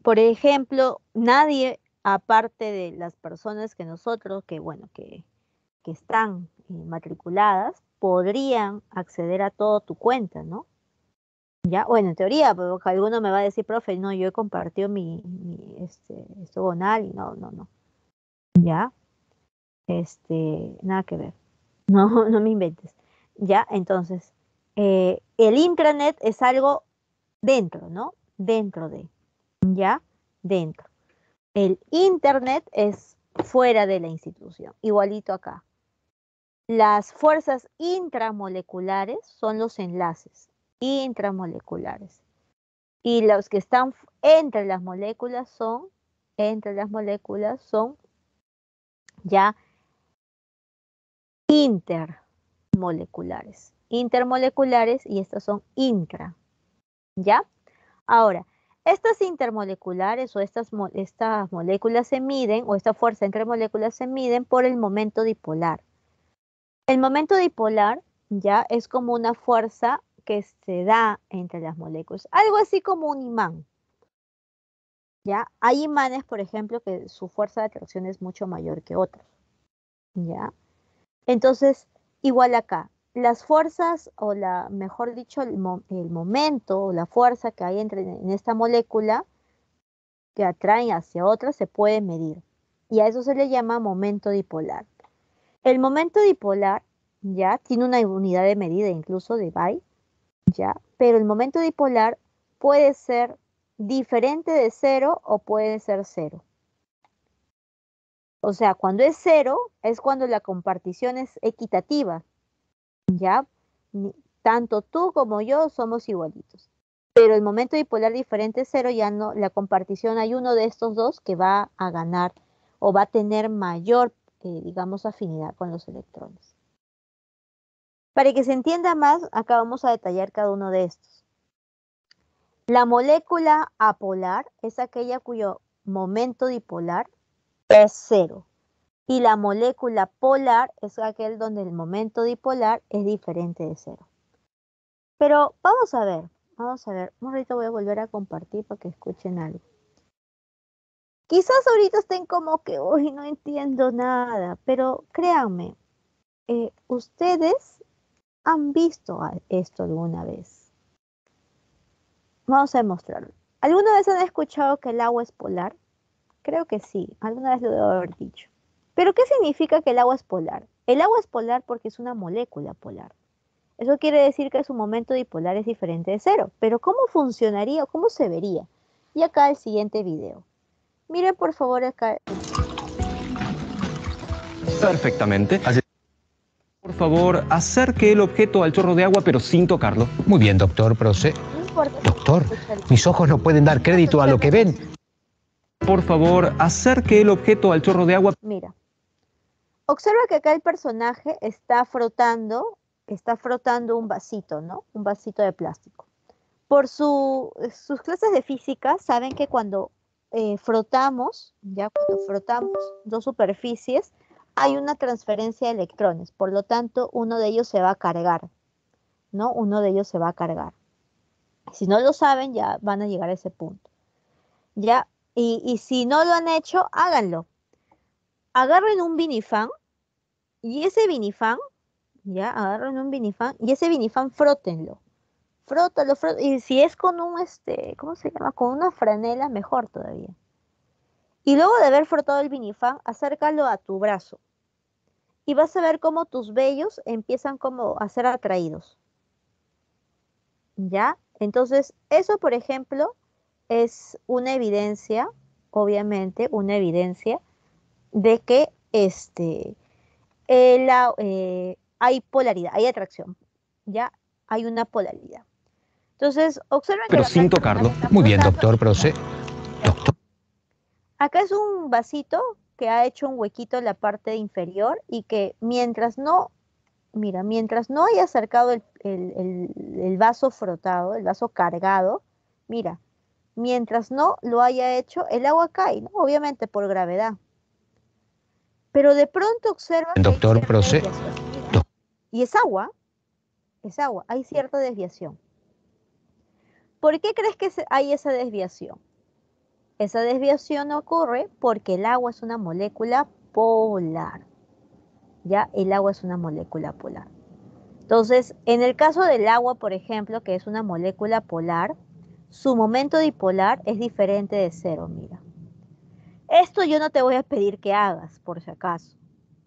[SPEAKER 1] Por ejemplo, nadie, aparte de las personas que nosotros, que están matriculadas, podrían acceder a toda tu cuenta, ¿no? Ya, bueno, en teoría, pero alguno me va a decir, profe, no, yo he compartido esto con alguien, no, no, no. Ya, nada que ver. No, no me inventes. Ya, entonces, el intranet es algo dentro, ¿no? Dentro de, ya, dentro. El internet es fuera de la institución, igualito acá. Las fuerzas intramoleculares son los enlaces intramoleculares. Y los que están entre las moléculas son ya intermoleculares. Intermoleculares y estas son intra. ¿Ya? Ahora, estas intermoleculares o estas moléculas se miden, o esta fuerza entre moléculas se miden por el momento dipolar. El momento dipolar ya es como una fuerza que se da entre las moléculas, algo así como un imán. ¿Ya? Hay imanes, por ejemplo, que su fuerza de atracción es mucho mayor que otros. ¿Ya? Entonces, igual acá, las fuerzas, o mejor dicho, el momento o la fuerza que hay en esta molécula que atrae hacia otra se puede medir. Y a eso se le llama momento dipolar. El momento dipolar ya tiene una unidad de medida, incluso de By, ya, pero el momento dipolar puede ser diferente de cero o puede ser cero. O sea, cuando es cero es cuando la compartición es equitativa, ¿ya? Tanto tú como yo somos igualitos. Pero el momento dipolar diferente es cero, ya no, la compartición, hay uno de estos dos que va a ganar o va a tener mayor, digamos, afinidad con los electrones. Para que se entienda más, acá vamos a detallar cada uno de estos. La molécula apolar es aquella cuyo momento dipolar es cero. Y la molécula polar es aquel donde el momento dipolar es diferente de cero. Pero vamos a ver. Un ratito voy a volver a compartir para que escuchen algo. Quizás ahorita estén como que, uy, no entiendo nada, pero créanme, ustedes han visto esto alguna vez. Vamos a demostrarlo. ¿Alguna vez han escuchado que el agua es polar? Creo que sí, alguna vez lo debo haber dicho. ¿Pero qué significa que el agua es polar? El agua es polar porque es una molécula polar. Eso quiere decir que su momento dipolar es diferente de cero. Pero ¿cómo funcionaría o cómo se vería? Y acá el siguiente video. Miren por favor acá.
[SPEAKER 3] Perfectamente. Por favor, acerque el objeto al chorro de agua, pero sin tocarlo.
[SPEAKER 4] Muy bien, doctor, procede.
[SPEAKER 1] No importa.
[SPEAKER 4] Doctor, mis ojos no pueden dar crédito a lo que ven.
[SPEAKER 3] Por favor, acerque el objeto al chorro de agua.
[SPEAKER 1] Mira. Observa que acá el personaje está frotando un vasito, ¿no? Un vasito de plástico. Por sus clases de física, saben que cuando frotamos dos superficies, hay una transferencia de electrones. Por lo tanto, uno de ellos se va a cargar, ¿no? Uno de ellos se va a cargar. Si no lo saben, ya van a llegar a ese punto. ¿Ya? Y si no lo han hecho, háganlo. Agarren un vinifán y ese vinifán, ya, agarren un vinifán y ese vinifán frótenlo. Frótalo. Y si es con ¿cómo se llama? Con una franela, mejor todavía. Y luego de haber frotado el vinifán, acércalo a tu brazo. Y vas a ver cómo tus vellos empiezan como a ser atraídos. ¿Ya? Entonces, eso, por ejemplo, es una evidencia, obviamente, una evidencia de que hay polaridad, hay atracción, ¿ya? Hay una polaridad. Entonces, observen
[SPEAKER 3] Pero
[SPEAKER 1] que
[SPEAKER 3] sin tocarlo.
[SPEAKER 4] Muy bien, doctor, procede. Doctor.
[SPEAKER 1] Acá es un vasito que ha hecho un huequito en la parte inferior y que mientras no mira, mientras no haya acercado el vaso frotado, el vaso cargado, mira, mientras no lo haya hecho, el agua cae, ¿no? Obviamente por gravedad. Pero de pronto observa que hay
[SPEAKER 4] Doctor
[SPEAKER 1] cierta
[SPEAKER 4] Proce.
[SPEAKER 1] desviación. Mira, y es agua, hay cierta desviación. ¿Por qué crees que hay esa desviación? Esa desviación ocurre porque el agua es una molécula polar. Ya, el agua es una molécula polar. Entonces, en el caso del agua, por ejemplo, que es una molécula polar, su momento dipolar es diferente de cero, mira. Esto yo no te voy a pedir que hagas, por si acaso.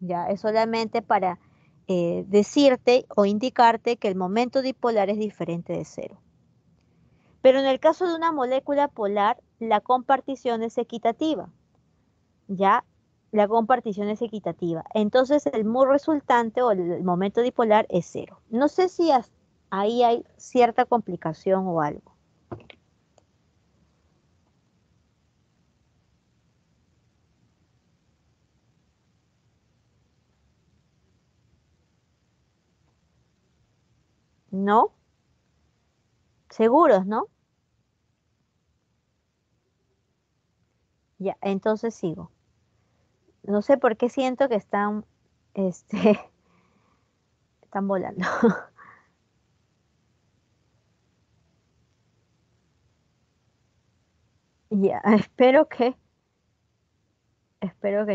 [SPEAKER 1] Ya, es solamente para decirte o indicarte que el momento dipolar es diferente de cero. Pero en el caso de una molécula polar, la compartición es equitativa. Ya, la compartición es equitativa. Entonces el mu resultante o el momento dipolar es cero. No sé si ahí hay cierta complicación o algo. ¿No? ¿Seguros, no? Ya, entonces sigo. No sé por qué siento que están, están volando. Ya, espero que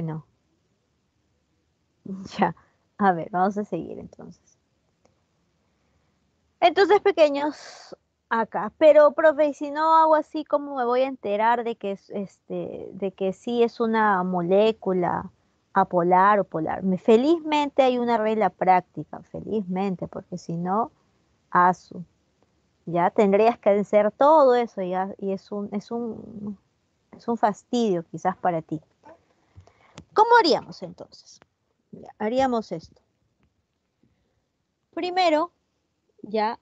[SPEAKER 1] no. Ya, a ver, vamos a seguir entonces. Entonces, pequeños, acá. Pero, profe, ¿y si no hago así, cómo me voy a enterar de que de que sí es una molécula apolar o polar? Felizmente hay una regla práctica, felizmente, porque si no, asu, ya tendrías que hacer todo eso ya, y es un fastidio quizás para ti. ¿Cómo haríamos entonces? Ya, haríamos esto. Primero, ya,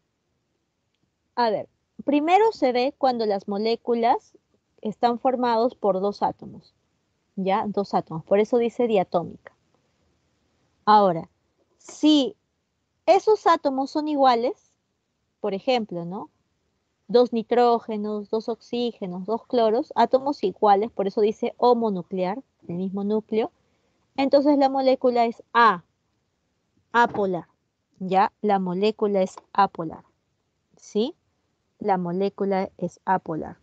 [SPEAKER 1] a ver, primero se ve cuando las moléculas están formados por dos átomos, ¿ya? Dos átomos, por eso dice diatómica. Ahora, si esos átomos son iguales, por ejemplo, ¿no? Dos nitrógenos, dos oxígenos, dos cloros, átomos iguales, por eso dice homonuclear, el mismo núcleo, entonces la molécula es apolar, ¿ya? La molécula es apolar, ¿sí? La molécula es apolar.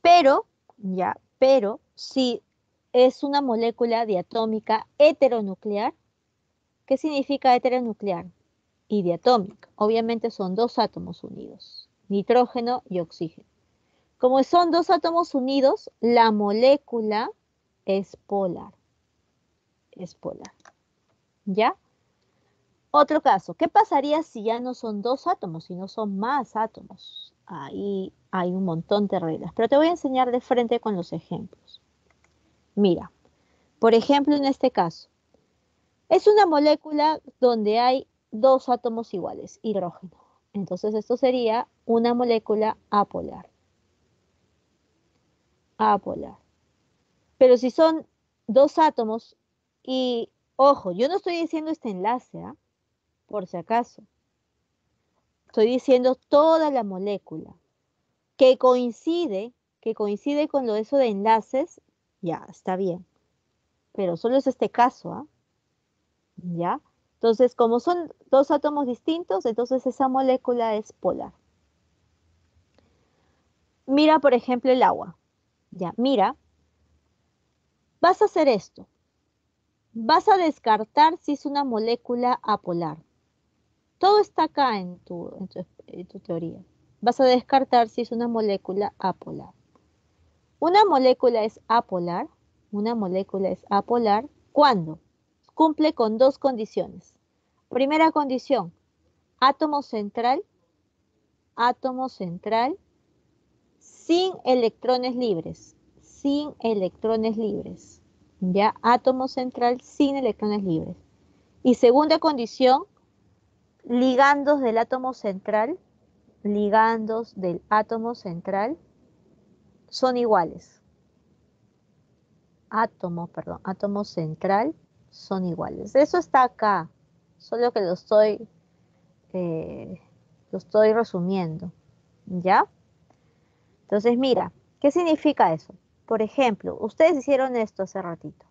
[SPEAKER 1] Pero si es una molécula diatómica heteronuclear, ¿qué significa heteronuclear? Y diatómica. Obviamente son dos átomos unidos, nitrógeno y oxígeno. Como son dos átomos unidos, la molécula es polar. Es polar. ¿Ya? Otro caso, ¿qué pasaría si ya no son dos átomos, sino son más átomos? Ahí hay un montón de reglas, pero te voy a enseñar de frente con los ejemplos. Mira, por ejemplo, en este caso, es una molécula donde hay dos átomos iguales, hidrógeno. Entonces esto sería una molécula apolar. Apolar. Pero si son dos átomos y, ojo, yo no estoy diciendo este enlace, ¿ah? Por si acaso. Estoy diciendo toda la molécula que coincide con lo de eso de enlaces, ya, está bien. Pero solo es este caso, ¿ah? ¿Ya? Entonces, como son dos átomos distintos, entonces esa molécula es polar. Mira, por ejemplo, el agua. Ya, mira, vas a hacer esto. Vas a descartar si es una molécula apolar. Todo está acá en tu teoría. Vas a descartar si es una molécula apolar. Una molécula es apolar. Una molécula es apolar cuando cumple con dos condiciones. Primera condición, átomo central sin electrones libres, sin electrones libres, ya, átomo central sin electrones libres. Y segunda condición, ligandos del átomo central son iguales. Átomo central son iguales. Eso está acá, solo que lo estoy resumiendo, ¿ya? Entonces, mira, ¿qué significa eso? Por ejemplo, ustedes hicieron esto hace ratito.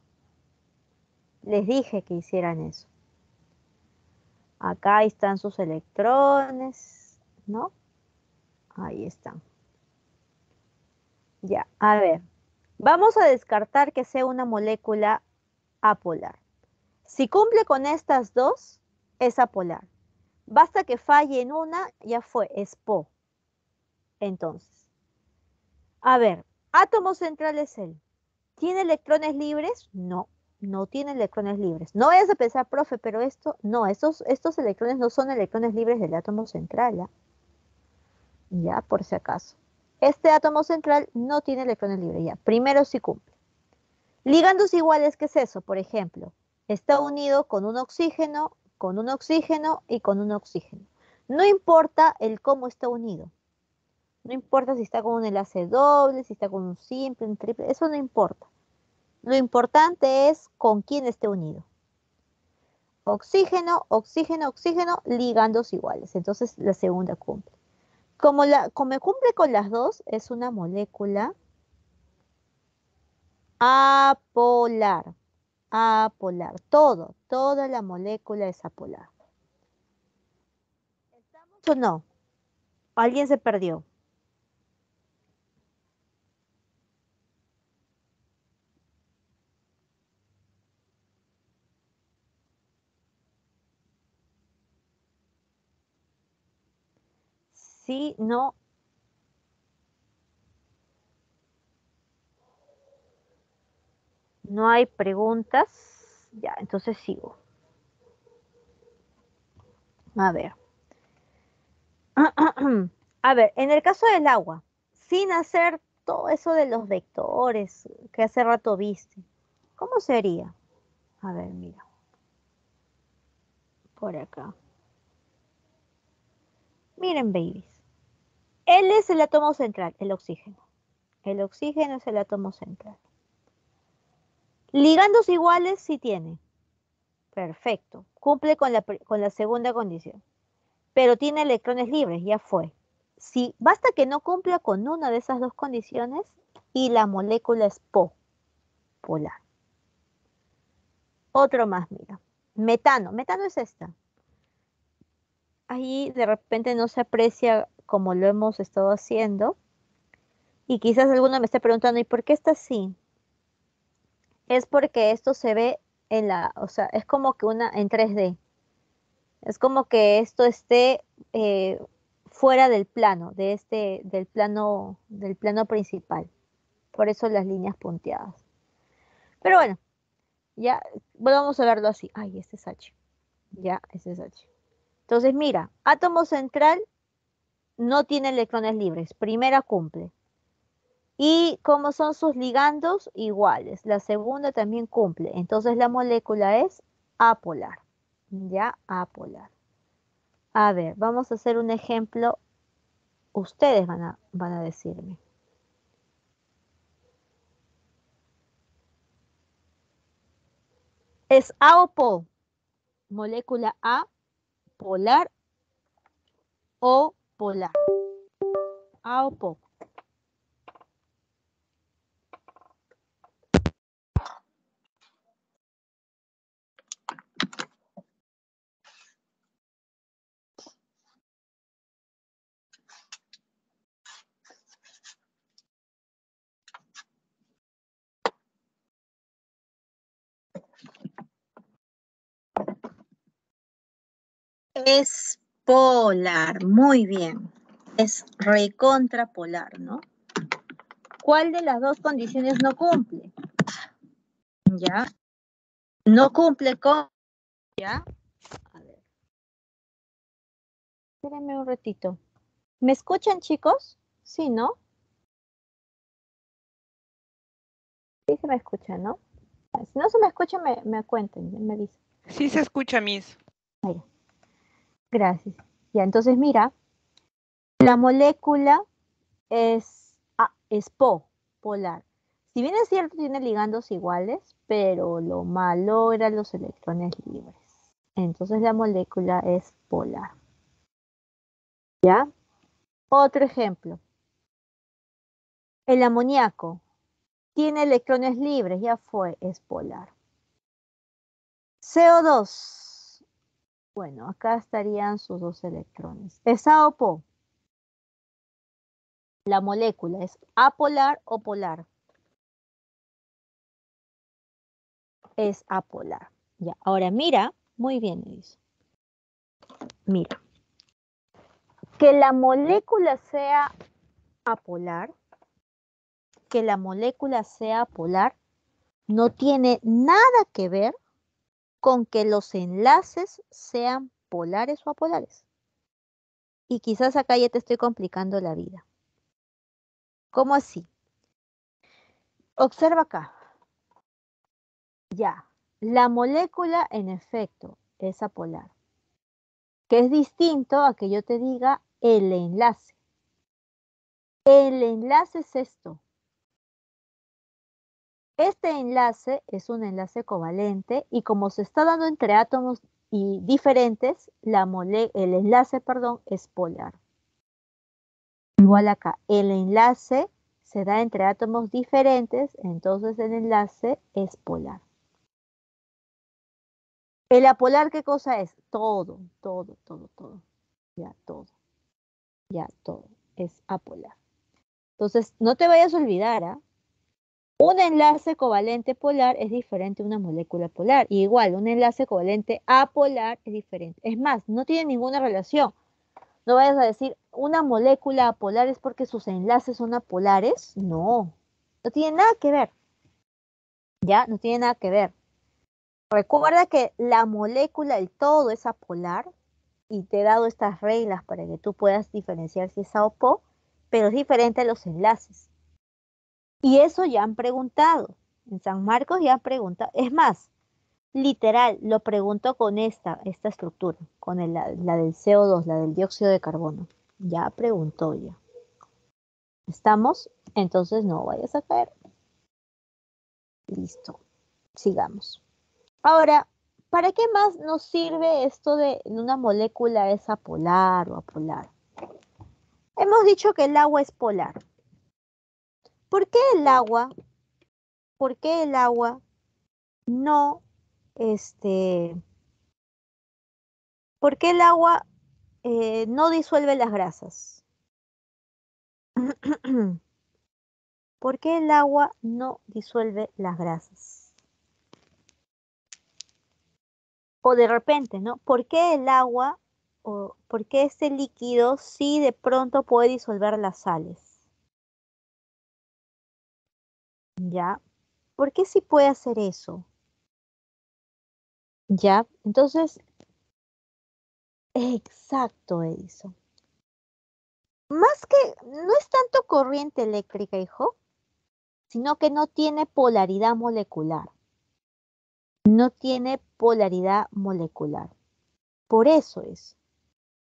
[SPEAKER 1] Les dije que hicieran eso. Acá están sus electrones, ¿no? Ahí están. Ya, a ver. Vamos a descartar que sea una molécula apolar. Si cumple con estas dos, es apolar. Basta que falle en una, ya fue, es PO. Entonces, a ver, átomo central es él. ¿Tiene electrones libres? No, no tiene electrones libres. No vayas a pensar, profe, pero esto, no, estos electrones no son electrones libres del átomo central, ¿ya? Ya, por si acaso. Este átomo central no tiene electrones libres, ya. Primero sí cumple. Ligandos iguales, ¿qué es eso? Por ejemplo, está unido con un oxígeno, con un oxígeno y con un oxígeno. No importa el cómo está unido. No importa si está con un enlace doble, si está con un simple, un triple, eso no importa. Lo importante es con quién esté unido. Oxígeno, oxígeno, oxígeno, ligandos iguales. Entonces la segunda cumple. Como cumple con las dos, es una molécula apolar. Apolar. Toda la molécula es apolar. ¿Estamos o no? ¿Alguien se perdió? Sí, no. No hay preguntas. Ya, entonces sigo. A ver. A ver, en el caso del agua, sin hacer todo eso de los vectores que hace rato viste, ¿cómo sería? A ver, mira. Por acá. Miren, babies. Él es el átomo central, el oxígeno. El oxígeno es el átomo central. Ligandos iguales sí tiene. Perfecto. Cumple con la segunda condición. Pero tiene electrones libres, ya fue. Si basta que no cumpla con una de esas dos condiciones y la molécula es polar. Otro más, mira. Metano. Metano es esta. Ahí de repente no se aprecia como lo hemos estado haciendo. Y quizás alguno me esté preguntando, ¿y por qué está así? Es porque esto se ve o sea, es como que en 3D. Es como que esto esté fuera del plano, del plano principal. Por eso las líneas punteadas. Pero bueno, ya vamos a verlo así. Ay, este es H. Ya, este es H. Entonces, mira, átomo central no tiene electrones libres. Primera cumple. Y como son sus ligandos, iguales. La segunda también cumple. Entonces la molécula es apolar. Ya, apolar. A ver, vamos a hacer un ejemplo. Ustedes van a decirme. ¿Es A o PO? Molécula A, polar o polar. A o PO. Es polar, muy bien. Es recontrapolar, ¿no? ¿Cuál de las dos condiciones no cumple? ¿Ya? No cumple con... ¿Ya? A ver. Espérenme un ratito. ¿Me escuchan, chicos? Sí, ¿no? Sí se me escucha, ¿no? Si no se me escucha, me cuenten, me dicen.
[SPEAKER 5] Sí se escucha, Miss.
[SPEAKER 1] Gracias. Ya, entonces mira, la molécula es polar. Si bien es cierto, tiene ligandos iguales, pero lo malo eran los electrones libres. Entonces la molécula es polar. ¿Ya? Otro ejemplo. El amoníaco tiene electrones libres, ya fue, es polar. CO2. Bueno, acá estarían sus dos electrones. ¿Esa o po? La molécula es apolar o polar. Es apolar. Ya, ahora mira, muy bien, Edison. Mira, que la molécula sea apolar, no tiene nada que ver con que los enlaces sean polares o apolares. Y quizás acá ya te estoy complicando la vida. ¿Cómo así? Observa acá. Ya, la molécula en efecto es apolar, que es distinto a que yo te diga el enlace. El enlace es esto. Este enlace es un enlace covalente y como se está dando entre átomos y diferentes, el enlace, es polar. Igual acá, el enlace se da entre átomos diferentes, entonces el enlace es polar. ¿El apolar qué cosa es? Todo. Ya, todo. Ya, todo. Es apolar. Entonces, no te vayas a olvidar, ¿ah? Un enlace covalente polar es diferente a una molécula polar. Y igual, un enlace covalente apolar es diferente. Es más, no tiene ninguna relación. No vayas a decir, una molécula apolar es porque sus enlaces son apolares. No, no tiene nada que ver. Ya, no tiene nada que ver. Recuerda que la molécula, el todo es apolar y te he dado estas reglas para que tú puedas diferenciar si es A o PO, pero es diferente a los enlaces. Y eso ya han preguntado. En San Marcos ya han preguntado. Es más, literal, lo pregunto con esta estructura, con la del CO2, la del dióxido de carbono. Ya preguntó ya. ¿Estamos? Entonces no vayas a caer. Listo. Sigamos. Ahora, ¿para qué más nos sirve esto de una molécula es apolar o apolar? Hemos dicho que el agua es polar. ¿Por qué el agua? ¿Por qué el agua no, por qué el agua no disuelve las grasas? ¿Por qué el agua no disuelve las grasas? O de repente, ¿no? ¿Por qué el agua o por qué este líquido sí de pronto puede disolver las sales? ¿Ya? ¿Por qué sí puede hacer eso? ¿Ya? Entonces, exacto, Edison. Más que, no es tanto corriente eléctrica, hijo, sino que no tiene polaridad molecular. No tiene polaridad molecular. Por eso es.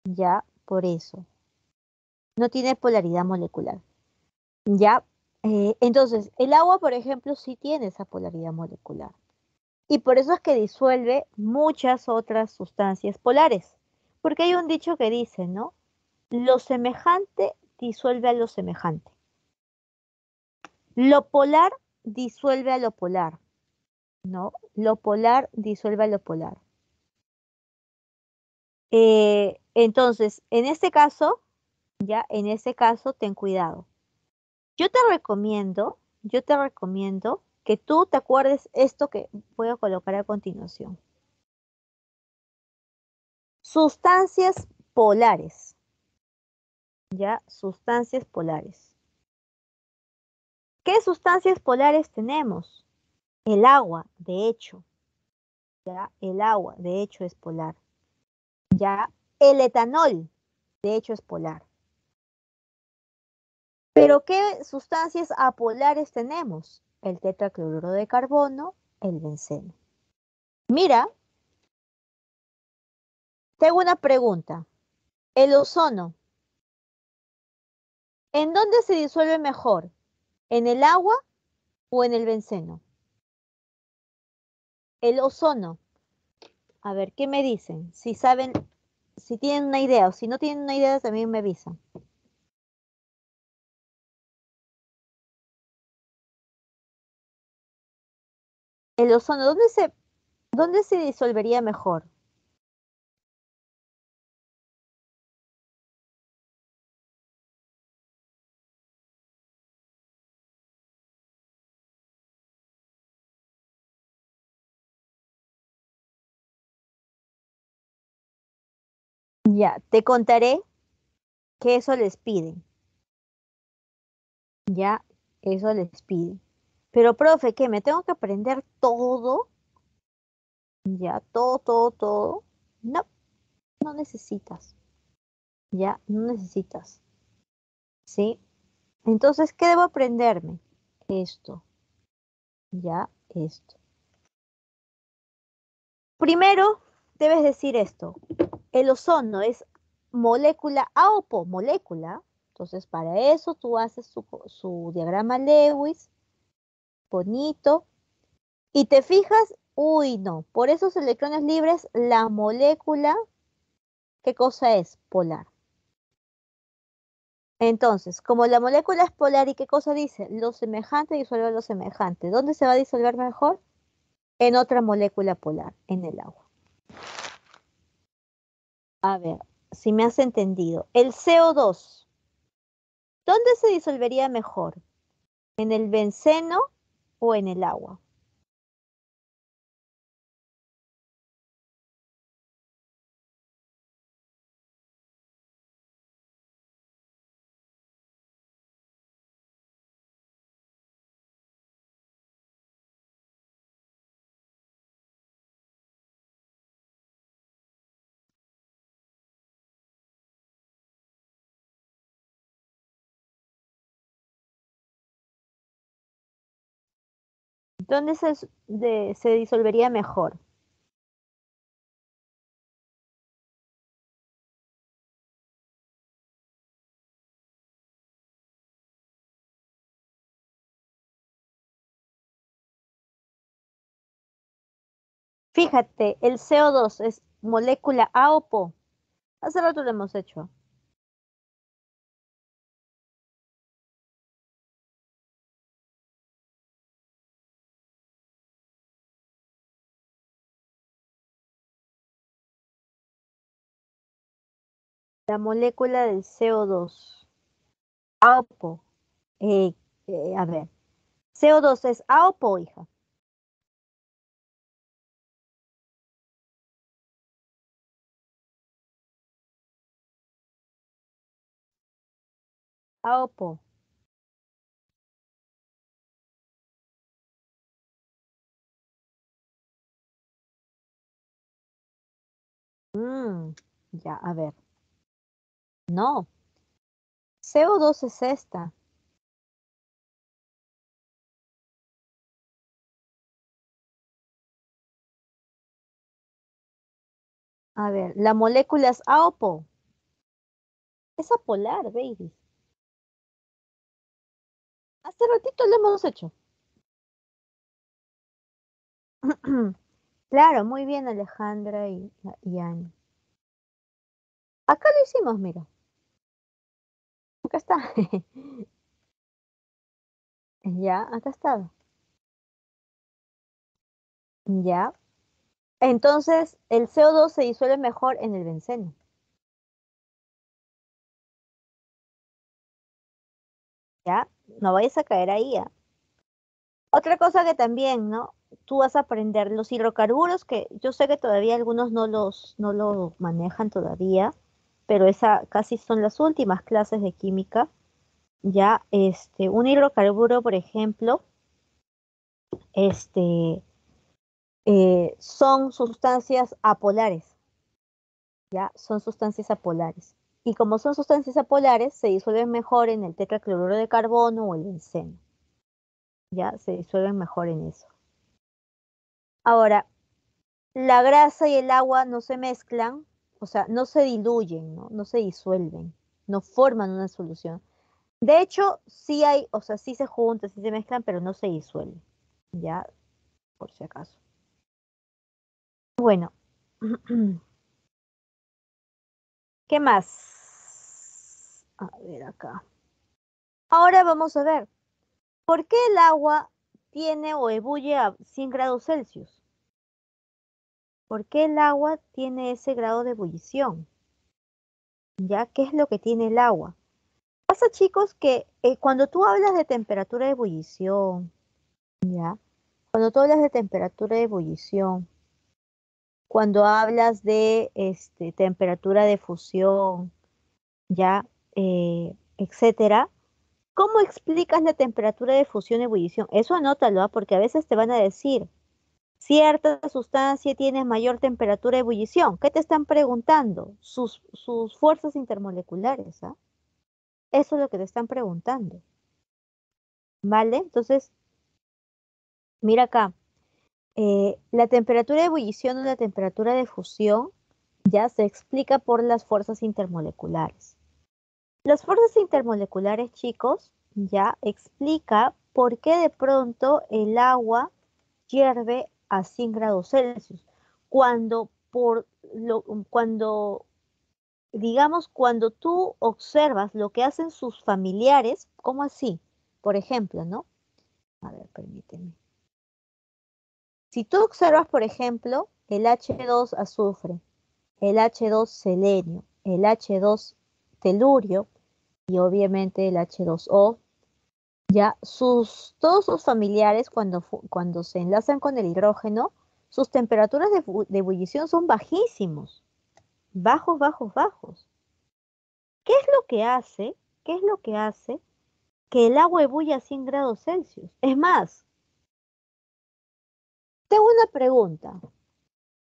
[SPEAKER 1] Ya, por eso. No tiene polaridad molecular. Ya. Entonces, el agua, por ejemplo, sí tiene esa polaridad molecular. Y por eso es que disuelve muchas otras sustancias polares. Porque hay un dicho que dice, ¿no? Lo semejante disuelve a lo semejante. Lo polar disuelve a lo polar, ¿no? Lo polar disuelve a lo polar. Entonces, en este caso, ten cuidado. Yo te recomiendo que tú te acuerdes esto que voy a colocar a continuación. Sustancias polares, ¿ya? Sustancias polares. ¿Qué sustancias polares tenemos? El agua, de hecho, ¿ya? El agua, de hecho, es polar. ¿Ya? El etanol, de hecho, es polar. ¿Pero qué sustancias apolares tenemos? El tetracloruro de carbono, el benceno. Mira, tengo una pregunta. El ozono, ¿en dónde se disuelve mejor? ¿En el agua o en el benceno? El ozono. A ver, ¿qué me dicen? Si saben, si tienen una idea o si no tienen una idea, también me avisan. El ozono, dónde se disolvería mejor? Ya, te contaré que eso les piden. Ya, eso les piden. Pero, profe, ¿qué? ¿Me tengo que aprender todo? Ya, todo. No, no necesitas. Ya, no necesitas. ¿Sí? Entonces, ¿qué debo aprenderme? Esto. Ya, esto. Primero, debes decir esto. El ozono es molécula A o po, molécula. Entonces, para eso tú haces su diagrama Lewis, bonito, y te fijas, uy, no, por esos electrones libres, la molécula, ¿qué cosa es? Polar. Entonces, como la molécula es polar, ¿y qué cosa dice? Lo semejante disuelve lo semejante. ¿Dónde se va a disolver mejor? En otra molécula polar, en el agua. A ver, si me has entendido. El CO2, ¿dónde se disolvería mejor? ¿En el benceno o en el agua? ¿Dónde se disolvería mejor? Fíjate, el CO2 es molécula A o PO. Hace rato lo hemos hecho. La molécula del CO2. A o PO. Eh, a ver, CO2 es A o PO, hija. A o PO. Ya, a ver. No, CO2 es esta. A ver, la molécula es A o PO. Es apolar, baby. Hace ratito lo hemos hecho. Claro, muy bien, Alejandra y Ani. Acá lo hicimos, mira. Acá está. Ya, acá está. Ya. Entonces, el CO2 se disuelve mejor en el benceno. Ya, no vayas a caer ahí. ¿Ya? Otra cosa que también, ¿no? Tú vas a aprender los hidrocarburos, que yo sé que todavía algunos no lo manejan todavía, pero esa casi son las últimas clases de química. Ya, un hidrocarburo, por ejemplo, este, son sustancias apolares, ¿ya? Son sustancias apolares. Y como son sustancias apolares, se disuelven mejor en el tetracloruro de carbono o el benceno, ¿ya? Se disuelven mejor en eso. Ahora, la grasa y el agua no se mezclan, o sea, no se diluyen, ¿no? No se disuelven, no forman una solución. De hecho, sí hay, o sea, sí se juntan, sí se mezclan, pero no se disuelven. Ya, por si acaso. Bueno. ¿Qué más? A ver acá. Ahora vamos a ver. ¿Por qué el agua tiene o ebulle a 100 grados Celsius? ¿Por qué el agua tiene ese grado de ebullición? ¿Ya? ¿Qué es lo que tiene el agua? Pasa, chicos, que cuando tú hablas de temperatura de ebullición, ¿ya? Cuando tú hablas de temperatura de ebullición, cuando hablas de temperatura de fusión, ¿ya? Etcétera. ¿Cómo explicas la temperatura de fusión y ebullición? Eso anótalo, ¿ah? Porque a veces te van a decir, cierta sustancia tiene mayor temperatura de ebullición. ¿Qué te están preguntando? Sus fuerzas intermoleculares, ¿ah? Eso es lo que te están preguntando. ¿Vale? Entonces, mira acá. La temperatura de ebullición o la temperatura de fusión ya se explica por las fuerzas intermoleculares. Las fuerzas intermoleculares, chicos, ya explica por qué de pronto el agua hierve a 100 grados Celsius. Cuando, digamos, cuando tú observas lo que hacen sus familiares, ¿cómo así? Por ejemplo, ¿no? A ver, permíteme. Si tú observas, por ejemplo, el H2 azufre, el H2 selenio, el H2 telurio y obviamente el H2O, ya todos sus familiares cuando se enlazan con el hidrógeno, sus temperaturas de ebullición son bajísimos, bajos, bajos, bajos. ¿Qué es lo que hace? ¿Qué es lo que hace que el agua ebulla a 100 grados Celsius? Es más, tengo una pregunta,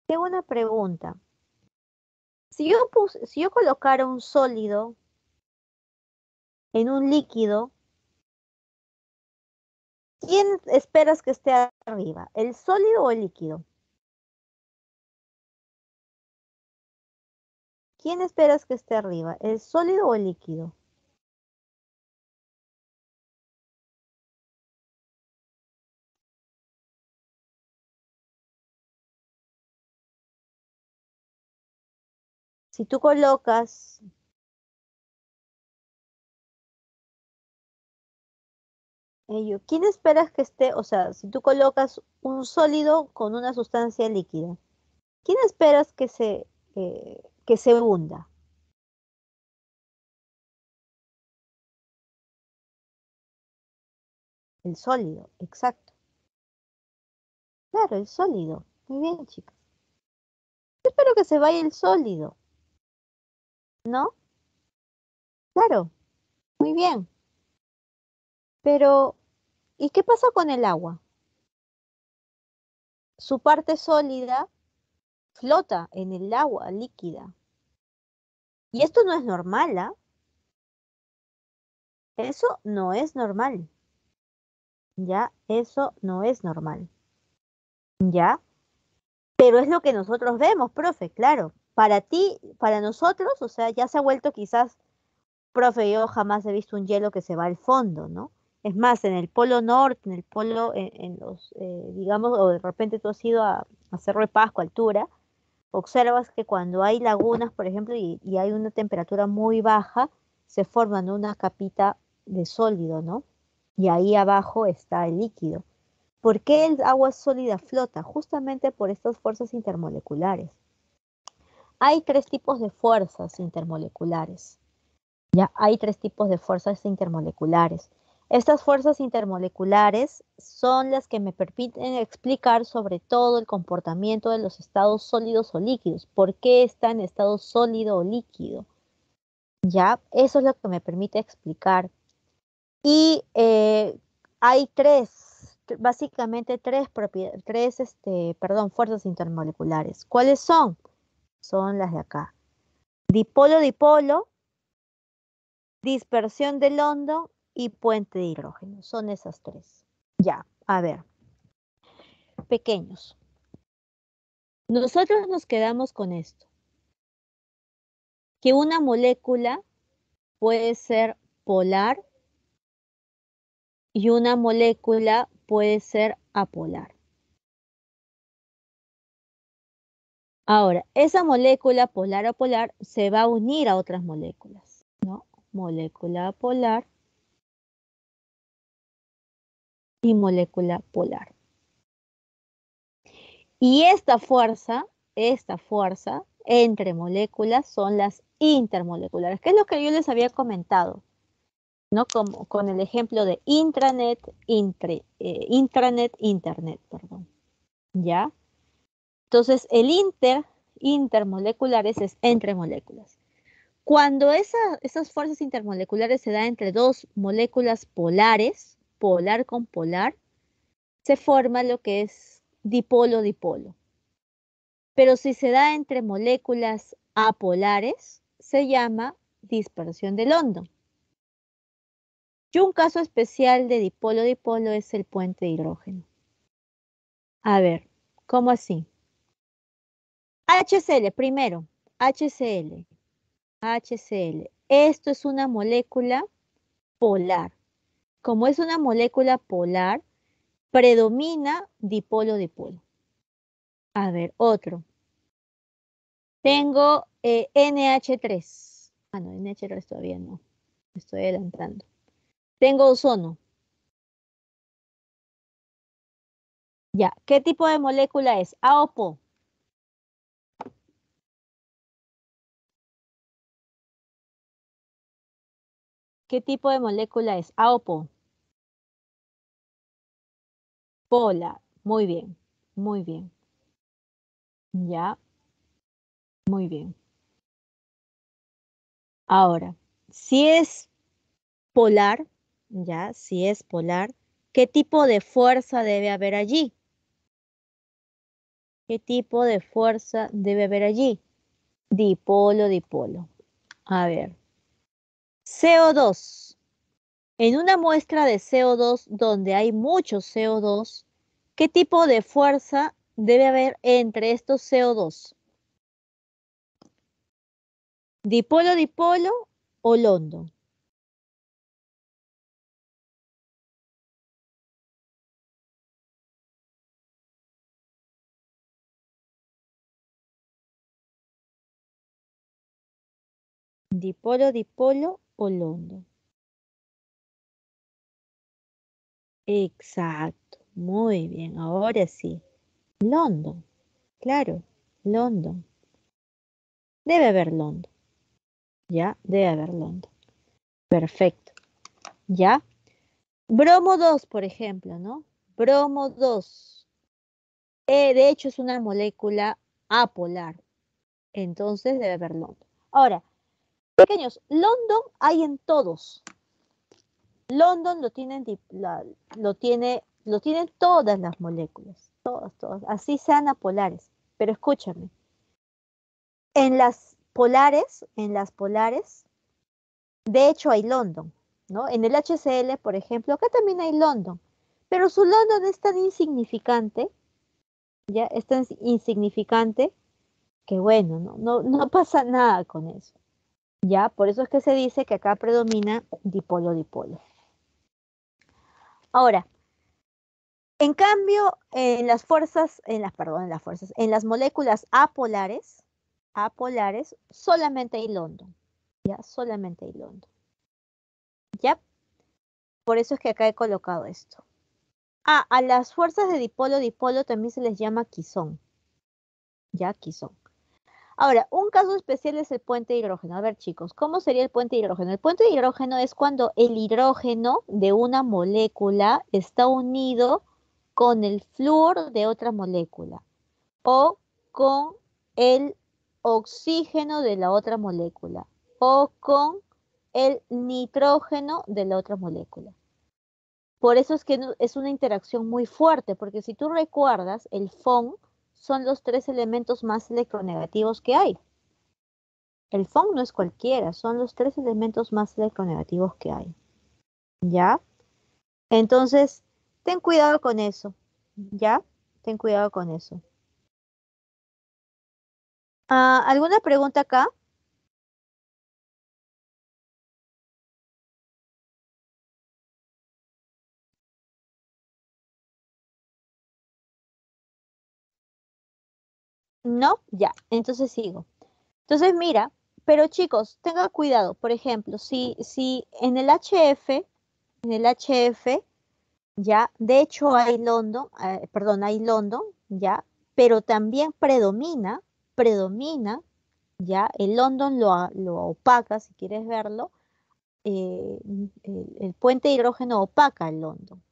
[SPEAKER 1] tengo una pregunta. Si yo colocara un sólido en un líquido, ¿quién esperas que esté arriba? ¿El sólido o el líquido? ¿Quién esperas que esté arriba? ¿El sólido o el líquido? Si tú colocas, ¿quién esperas que esté? O sea, si tú colocas un sólido con una sustancia líquida, ¿quién esperas que se hunda? El sólido, exacto. Claro, el sólido. Muy bien, chicos. Yo espero que se vaya el sólido, ¿no? Claro, muy bien. Pero, ¿y qué pasa con el agua? Su parte sólida flota en el agua líquida. Y esto no es normal, ¿ah? Eso no es normal. Ya, eso no es normal. Ya, pero es lo que nosotros vemos, profe, claro. Para ti, para nosotros, o sea, ya se ha vuelto quizás, profe, yo jamás he visto un hielo que se va al fondo, ¿no? Es más, en el polo norte, en el polo, en los, digamos, o de repente tú has ido a Cerro de Pasco, altura, observas que cuando hay lagunas, por ejemplo, y hay una temperatura muy baja, se forman una capita de sólido, ¿no? Y ahí abajo está el líquido. ¿Por qué el agua sólida flota? Justamente por estas fuerzas intermoleculares. Hay tres tipos de fuerzas intermoleculares. Ya hay tres tipos de fuerzas intermoleculares. Estas fuerzas intermoleculares son las que me permiten explicar sobre todo el comportamiento de los estados sólidos o líquidos. ¿Por qué está en estado sólido o líquido? Ya, eso es lo que me permite explicar. Y hay básicamente tres propiedades, fuerzas intermoleculares. ¿Cuáles son? Son las de acá. Dipolo-dipolo, dispersión de London y puente de hidrógeno. Son esas tres. Ya, a ver. Pequeños. Nosotros nos quedamos con esto. Que una molécula puede ser polar y una molécula puede ser apolar. Ahora, esa molécula polar o polar se va a unir a otras moléculas, ¿no? Molécula polar y molécula polar. Y esta fuerza entre moléculas son las intermoleculares, que es lo que yo les había comentado, ¿no? Como con el ejemplo de intranet, internet, perdón. ¿Ya? Entonces, el intermoleculares es entre moléculas. Cuando esas fuerzas intermoleculares se dan entre dos moléculas polares, polar con polar, se forma lo que es dipolo-dipolo. Pero si se da entre moléculas apolares, se llama dispersión de London. Y un caso especial de dipolo-dipolo es el puente de hidrógeno. A ver, ¿cómo así? HCl, primero, HCl. Esto es una molécula polar. Como es una molécula polar, predomina dipolo-dipolo. A ver, otro. Tengo NH3. Ah, no, NH3 todavía no. Me estoy adelantando. Tengo ozono. Ya, ¿qué tipo de molécula es? ¿A o PO? ¿Qué tipo de molécula es? ¿A o PO? Polar. Muy bien, muy bien. Ya, muy bien. Ahora, si es polar, ya, si es polar, ¿qué tipo de fuerza debe haber allí? ¿Qué tipo de fuerza debe haber allí? Dipolo, dipolo. A ver. CO2. En una muestra de CO2 donde hay mucho CO2, ¿qué tipo de fuerza debe haber entre estos CO2? ¿Dipolo, dipolo o London? ¿Dipolo, dipolo o London? Exacto, muy bien, ahora sí. London, claro, London. Debe haber London, ¿ya? Debe haber London. Perfecto, ¿ya? Bromo 2, por ejemplo, ¿no? Bromo 2. De hecho, es una molécula apolar, entonces debe haber London. Ahora, pequeños, London hay en todos. London lo tienen todas las moléculas, todas, así sean apolares. Pero escúchame, en las polares, de hecho hay London, ¿no? En el HCl, por ejemplo, acá también hay London, pero su London es tan insignificante, ya, es tan insignificante que bueno, no pasa nada con eso, ya, por eso es que se dice que acá predomina dipolo-dipolo. Ahora, en cambio, en las moléculas apolares, solamente hay London, ya, solamente hay London, ya, por eso es que acá he colocado esto. Ah, a las fuerzas de dipolo-dipolo también se les llama quisón, ya, quisón. Ahora, un caso especial es el puente de hidrógeno. A ver, chicos, ¿cómo sería el puente de hidrógeno? El puente de hidrógeno es cuando el hidrógeno de una molécula está unido con el flúor de otra molécula o con el oxígeno de la otra molécula o con el nitrógeno de la otra molécula. Por eso es que es una interacción muy fuerte, porque si tú recuerdas, el FON son los tres elementos más electronegativos que hay. El FON no es cualquiera, son los tres elementos más electronegativos que hay. ¿Ya? Entonces, ten cuidado con eso. ¿Ya? Ten cuidado con eso. ¿Alguna pregunta acá? ¿No? Ya, entonces sigo. Entonces mira, pero chicos, tengan cuidado. Por ejemplo, si en el HF, ya, de hecho hay London, perdón, hay London, ya, pero también predomina, ya, el London lo opaca, si quieres verlo, el puente de hidrógeno opaca el London,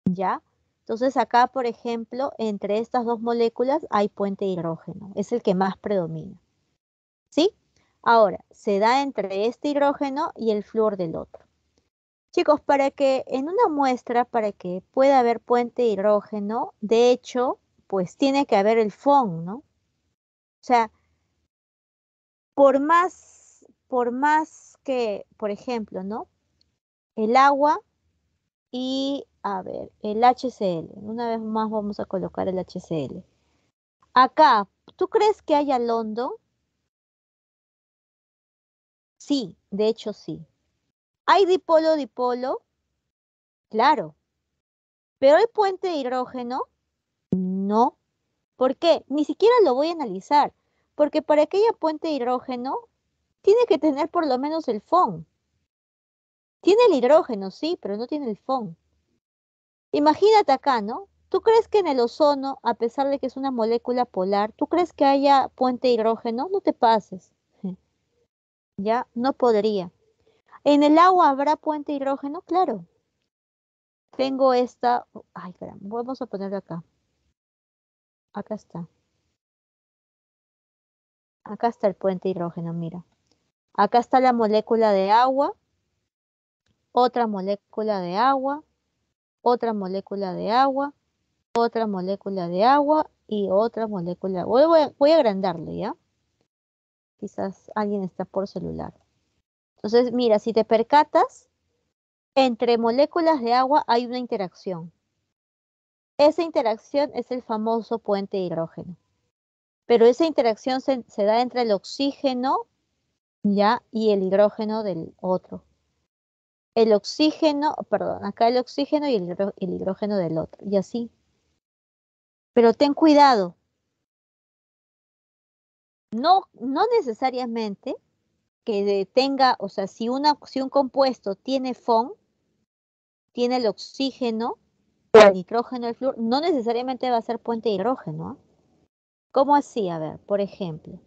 [SPEAKER 1] ya. Entonces acá, por ejemplo, entre estas dos moléculas hay puente de hidrógeno, es el que más predomina, ¿sí? Ahora, se da entre este hidrógeno y el flúor del otro. Chicos, para que en una muestra, para que pueda haber puente de hidrógeno, de hecho, pues tiene que haber el FON, ¿no? O sea, por más que, por ejemplo, ¿no? El agua y, a ver, el HCl. Una vez más vamos a colocar el HCl. Acá, ¿tú crees que haya London? Sí, de hecho sí. ¿Hay dipolo-dipolo? Claro. ¿Pero hay puente de hidrógeno? No. ¿Por qué? Ni siquiera lo voy a analizar, porque para que haya puente de hidrógeno, tiene que tener por lo menos el FON. Tiene el hidrógeno, sí, pero no tiene el FON. Imagínate acá, ¿no? ¿Tú crees que en el ozono, a pesar de que es una molécula polar, tú crees que haya puente de hidrógeno? No te pases. Ya, no podría. ¿En el agua habrá puente de hidrógeno? Claro. Tengo esta. Ay, caramba, vamos a ponerlo acá. Acá está. Acá está el puente de hidrógeno, mira. Acá está la molécula de agua, otra molécula de agua, otra molécula de agua, otra molécula de agua y otra molécula. Voy a agrandarlo, ¿ya? Quizás alguien está por celular. Entonces, mira, si te percatas, entre moléculas de agua hay una interacción. Esa interacción es el famoso puente de hidrógeno. Pero esa interacción se da entre el oxígeno, ¿ya? Y el hidrógeno del otro. El oxígeno, perdón, acá el oxígeno y el hidrógeno del otro. Y así. Pero ten cuidado. No necesariamente que tenga, o sea, si un compuesto tiene FON, tiene el oxígeno, el nitrógeno, el flúor, no necesariamente va a ser puente de hidrógeno. ¿Ah? ¿Cómo así? A ver, por ejemplo.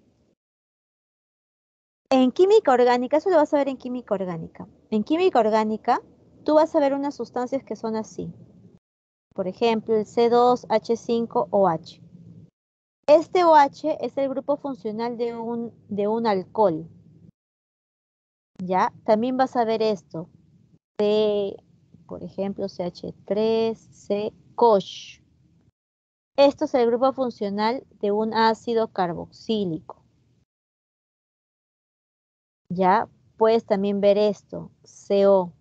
[SPEAKER 1] En química orgánica, eso lo vas a ver en química orgánica. En química orgánica, tú vas a ver unas sustancias que son así. Por ejemplo, el C2H5OH. Este OH es el grupo funcional de un alcohol. ¿Ya? También vas a ver esto. Por ejemplo, CH3, COH. Esto es el grupo funcional de un ácido carboxílico. ¿Ya? Puedes también ver esto, CO.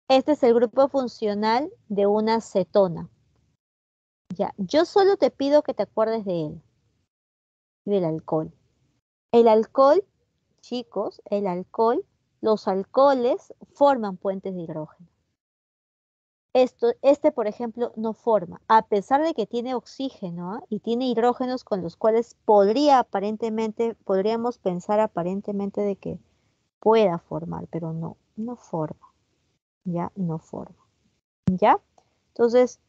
[SPEAKER 1] Este es el grupo funcional de una cetona. Ya, yo solo te pido que te acuerdes de él, del alcohol. El alcohol, chicos, los alcoholes forman puentes de hidrógeno. Este, por ejemplo, no forma, a pesar de que tiene oxígeno, ¿ah? Y tiene hidrógenos con los cuales podríamos pensar aparentemente de que pueda formar, pero no forma, ya, no forma, ¿ya? Entonces,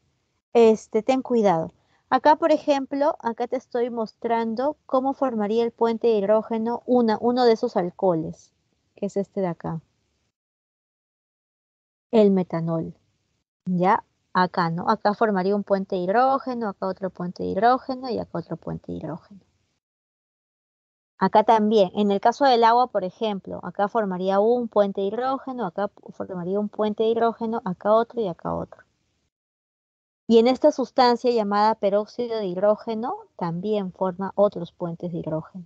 [SPEAKER 1] ten cuidado. Acá, por ejemplo, acá te estoy mostrando cómo formaría el puente de hidrógeno uno de esos alcoholes, que es este de acá, el metanol. Ya, acá, ¿no? Acá formaría un puente de hidrógeno, acá otro puente de hidrógeno y acá otro puente de hidrógeno. Acá también, en el caso del agua, por ejemplo, acá formaría un puente de hidrógeno, acá formaría un puente de hidrógeno, acá otro y acá otro. Y en esta sustancia llamada peróxido de hidrógeno también forma otros puentes de hidrógeno.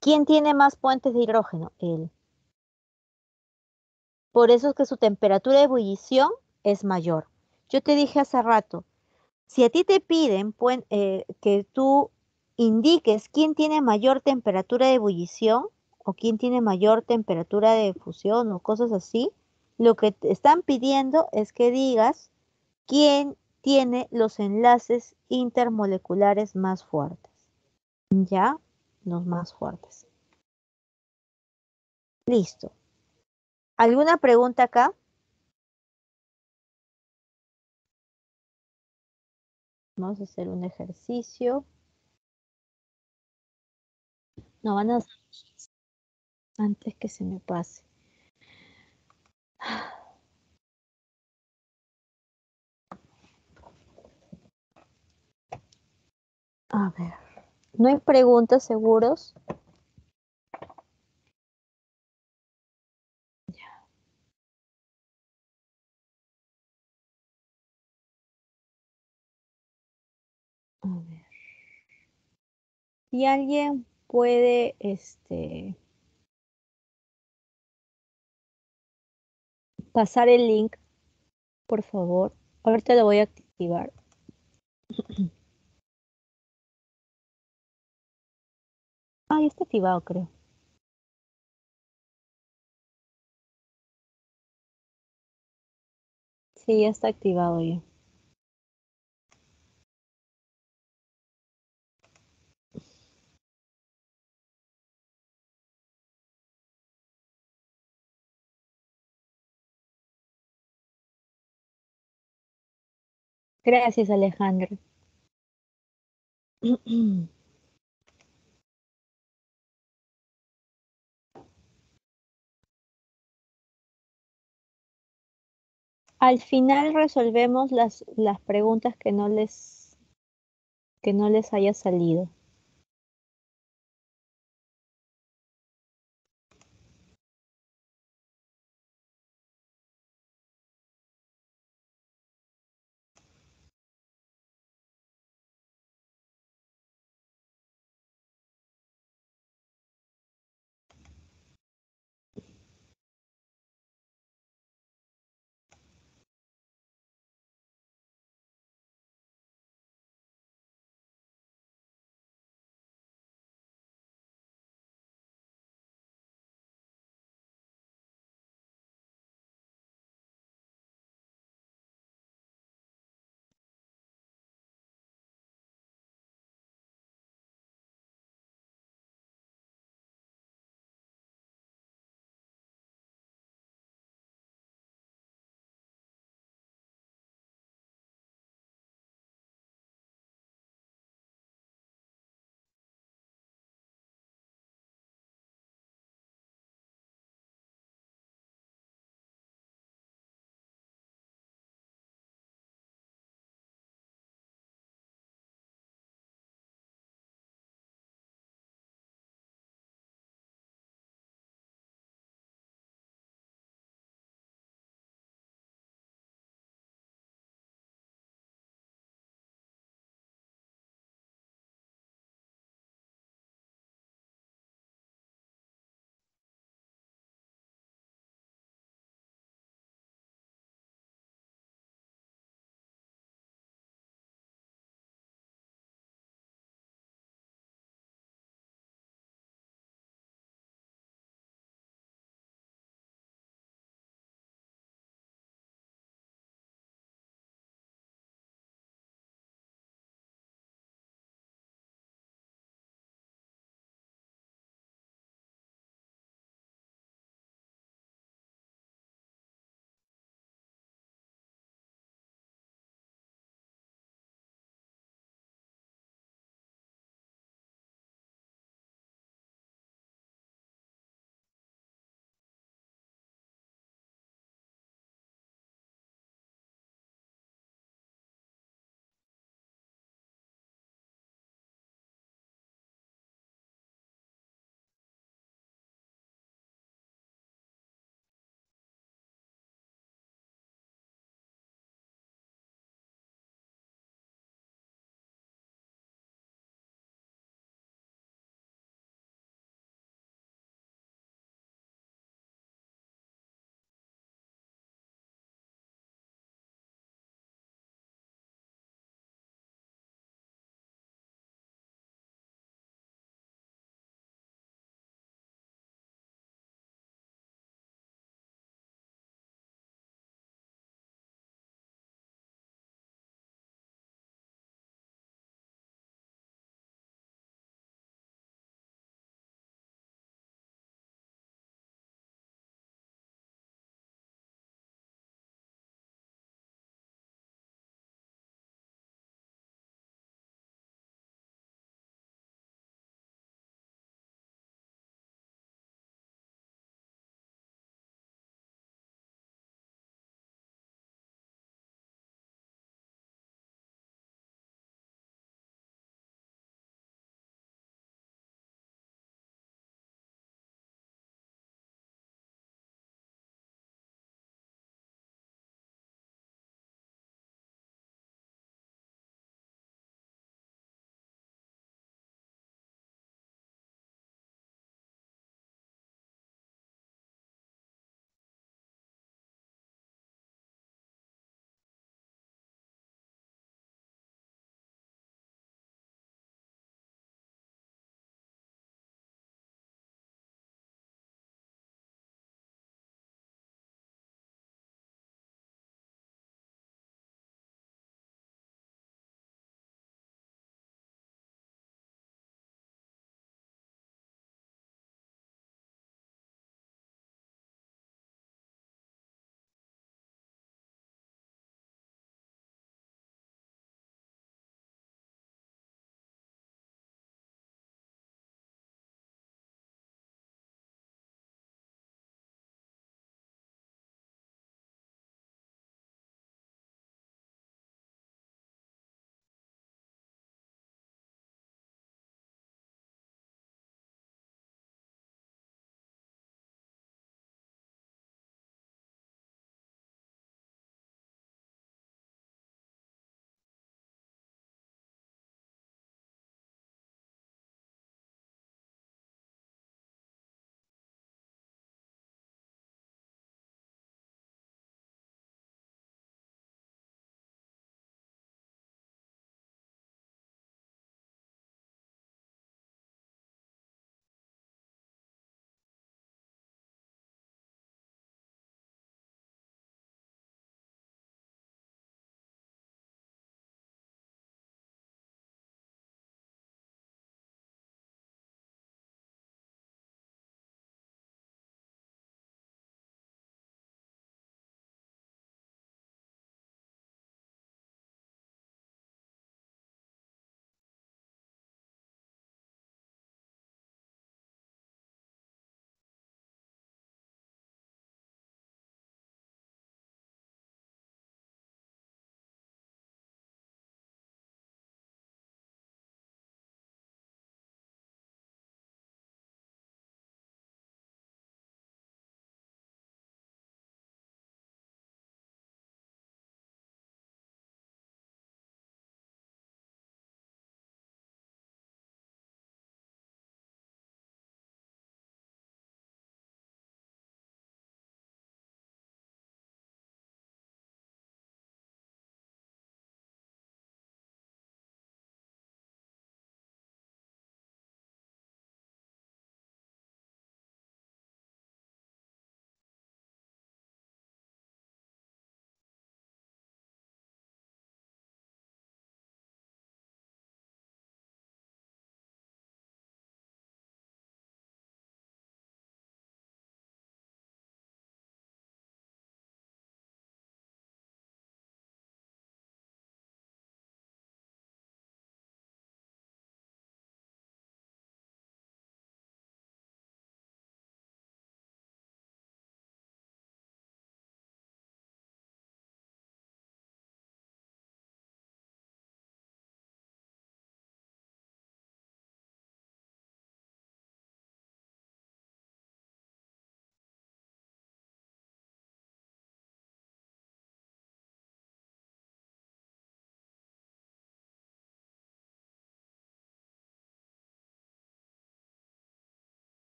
[SPEAKER 1] ¿Quién tiene más puentes de hidrógeno? Él. Por eso es que su temperatura de ebullición es mayor. Yo te dije hace rato, si a ti te piden que tú indiques quién tiene mayor temperatura de ebullición o quién tiene mayor temperatura de fusión o cosas así, lo que te están pidiendo es que digas quién tiene los enlaces intermoleculares más fuertes. ¿Ya? Los más fuertes. Listo. ¿Alguna pregunta acá? Vamos a hacer un ejercicio. No van a hacer antes que se me pase. A ver. ¿No hay preguntas seguros? A ver. Si alguien puede, pasar el link, por favor. Ahorita lo voy a activar. Ah, ya está activado, creo. Sí, ya está activado ya. Gracias, Alejandro. Al final resolvemos las preguntas que no les haya salido.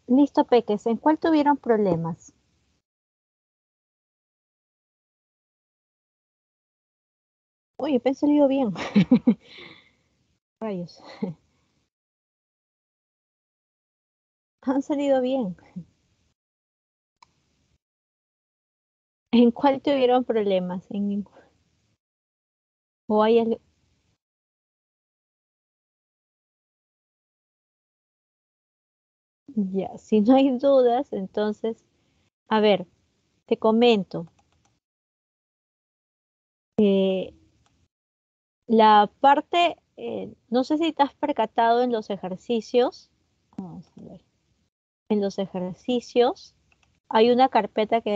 [SPEAKER 1] Listo, Peques. ¿En cuál tuvieron problemas? Oye, pensé salido bien. Rayos. Han salido bien. ¿En cuál tuvieron problemas? ¿O hay algo? Ya, si no hay dudas, entonces, a ver, te comento. La parte, no sé si te has percatado en los ejercicios. Vamos a ver. En los ejercicios hay una carpeta que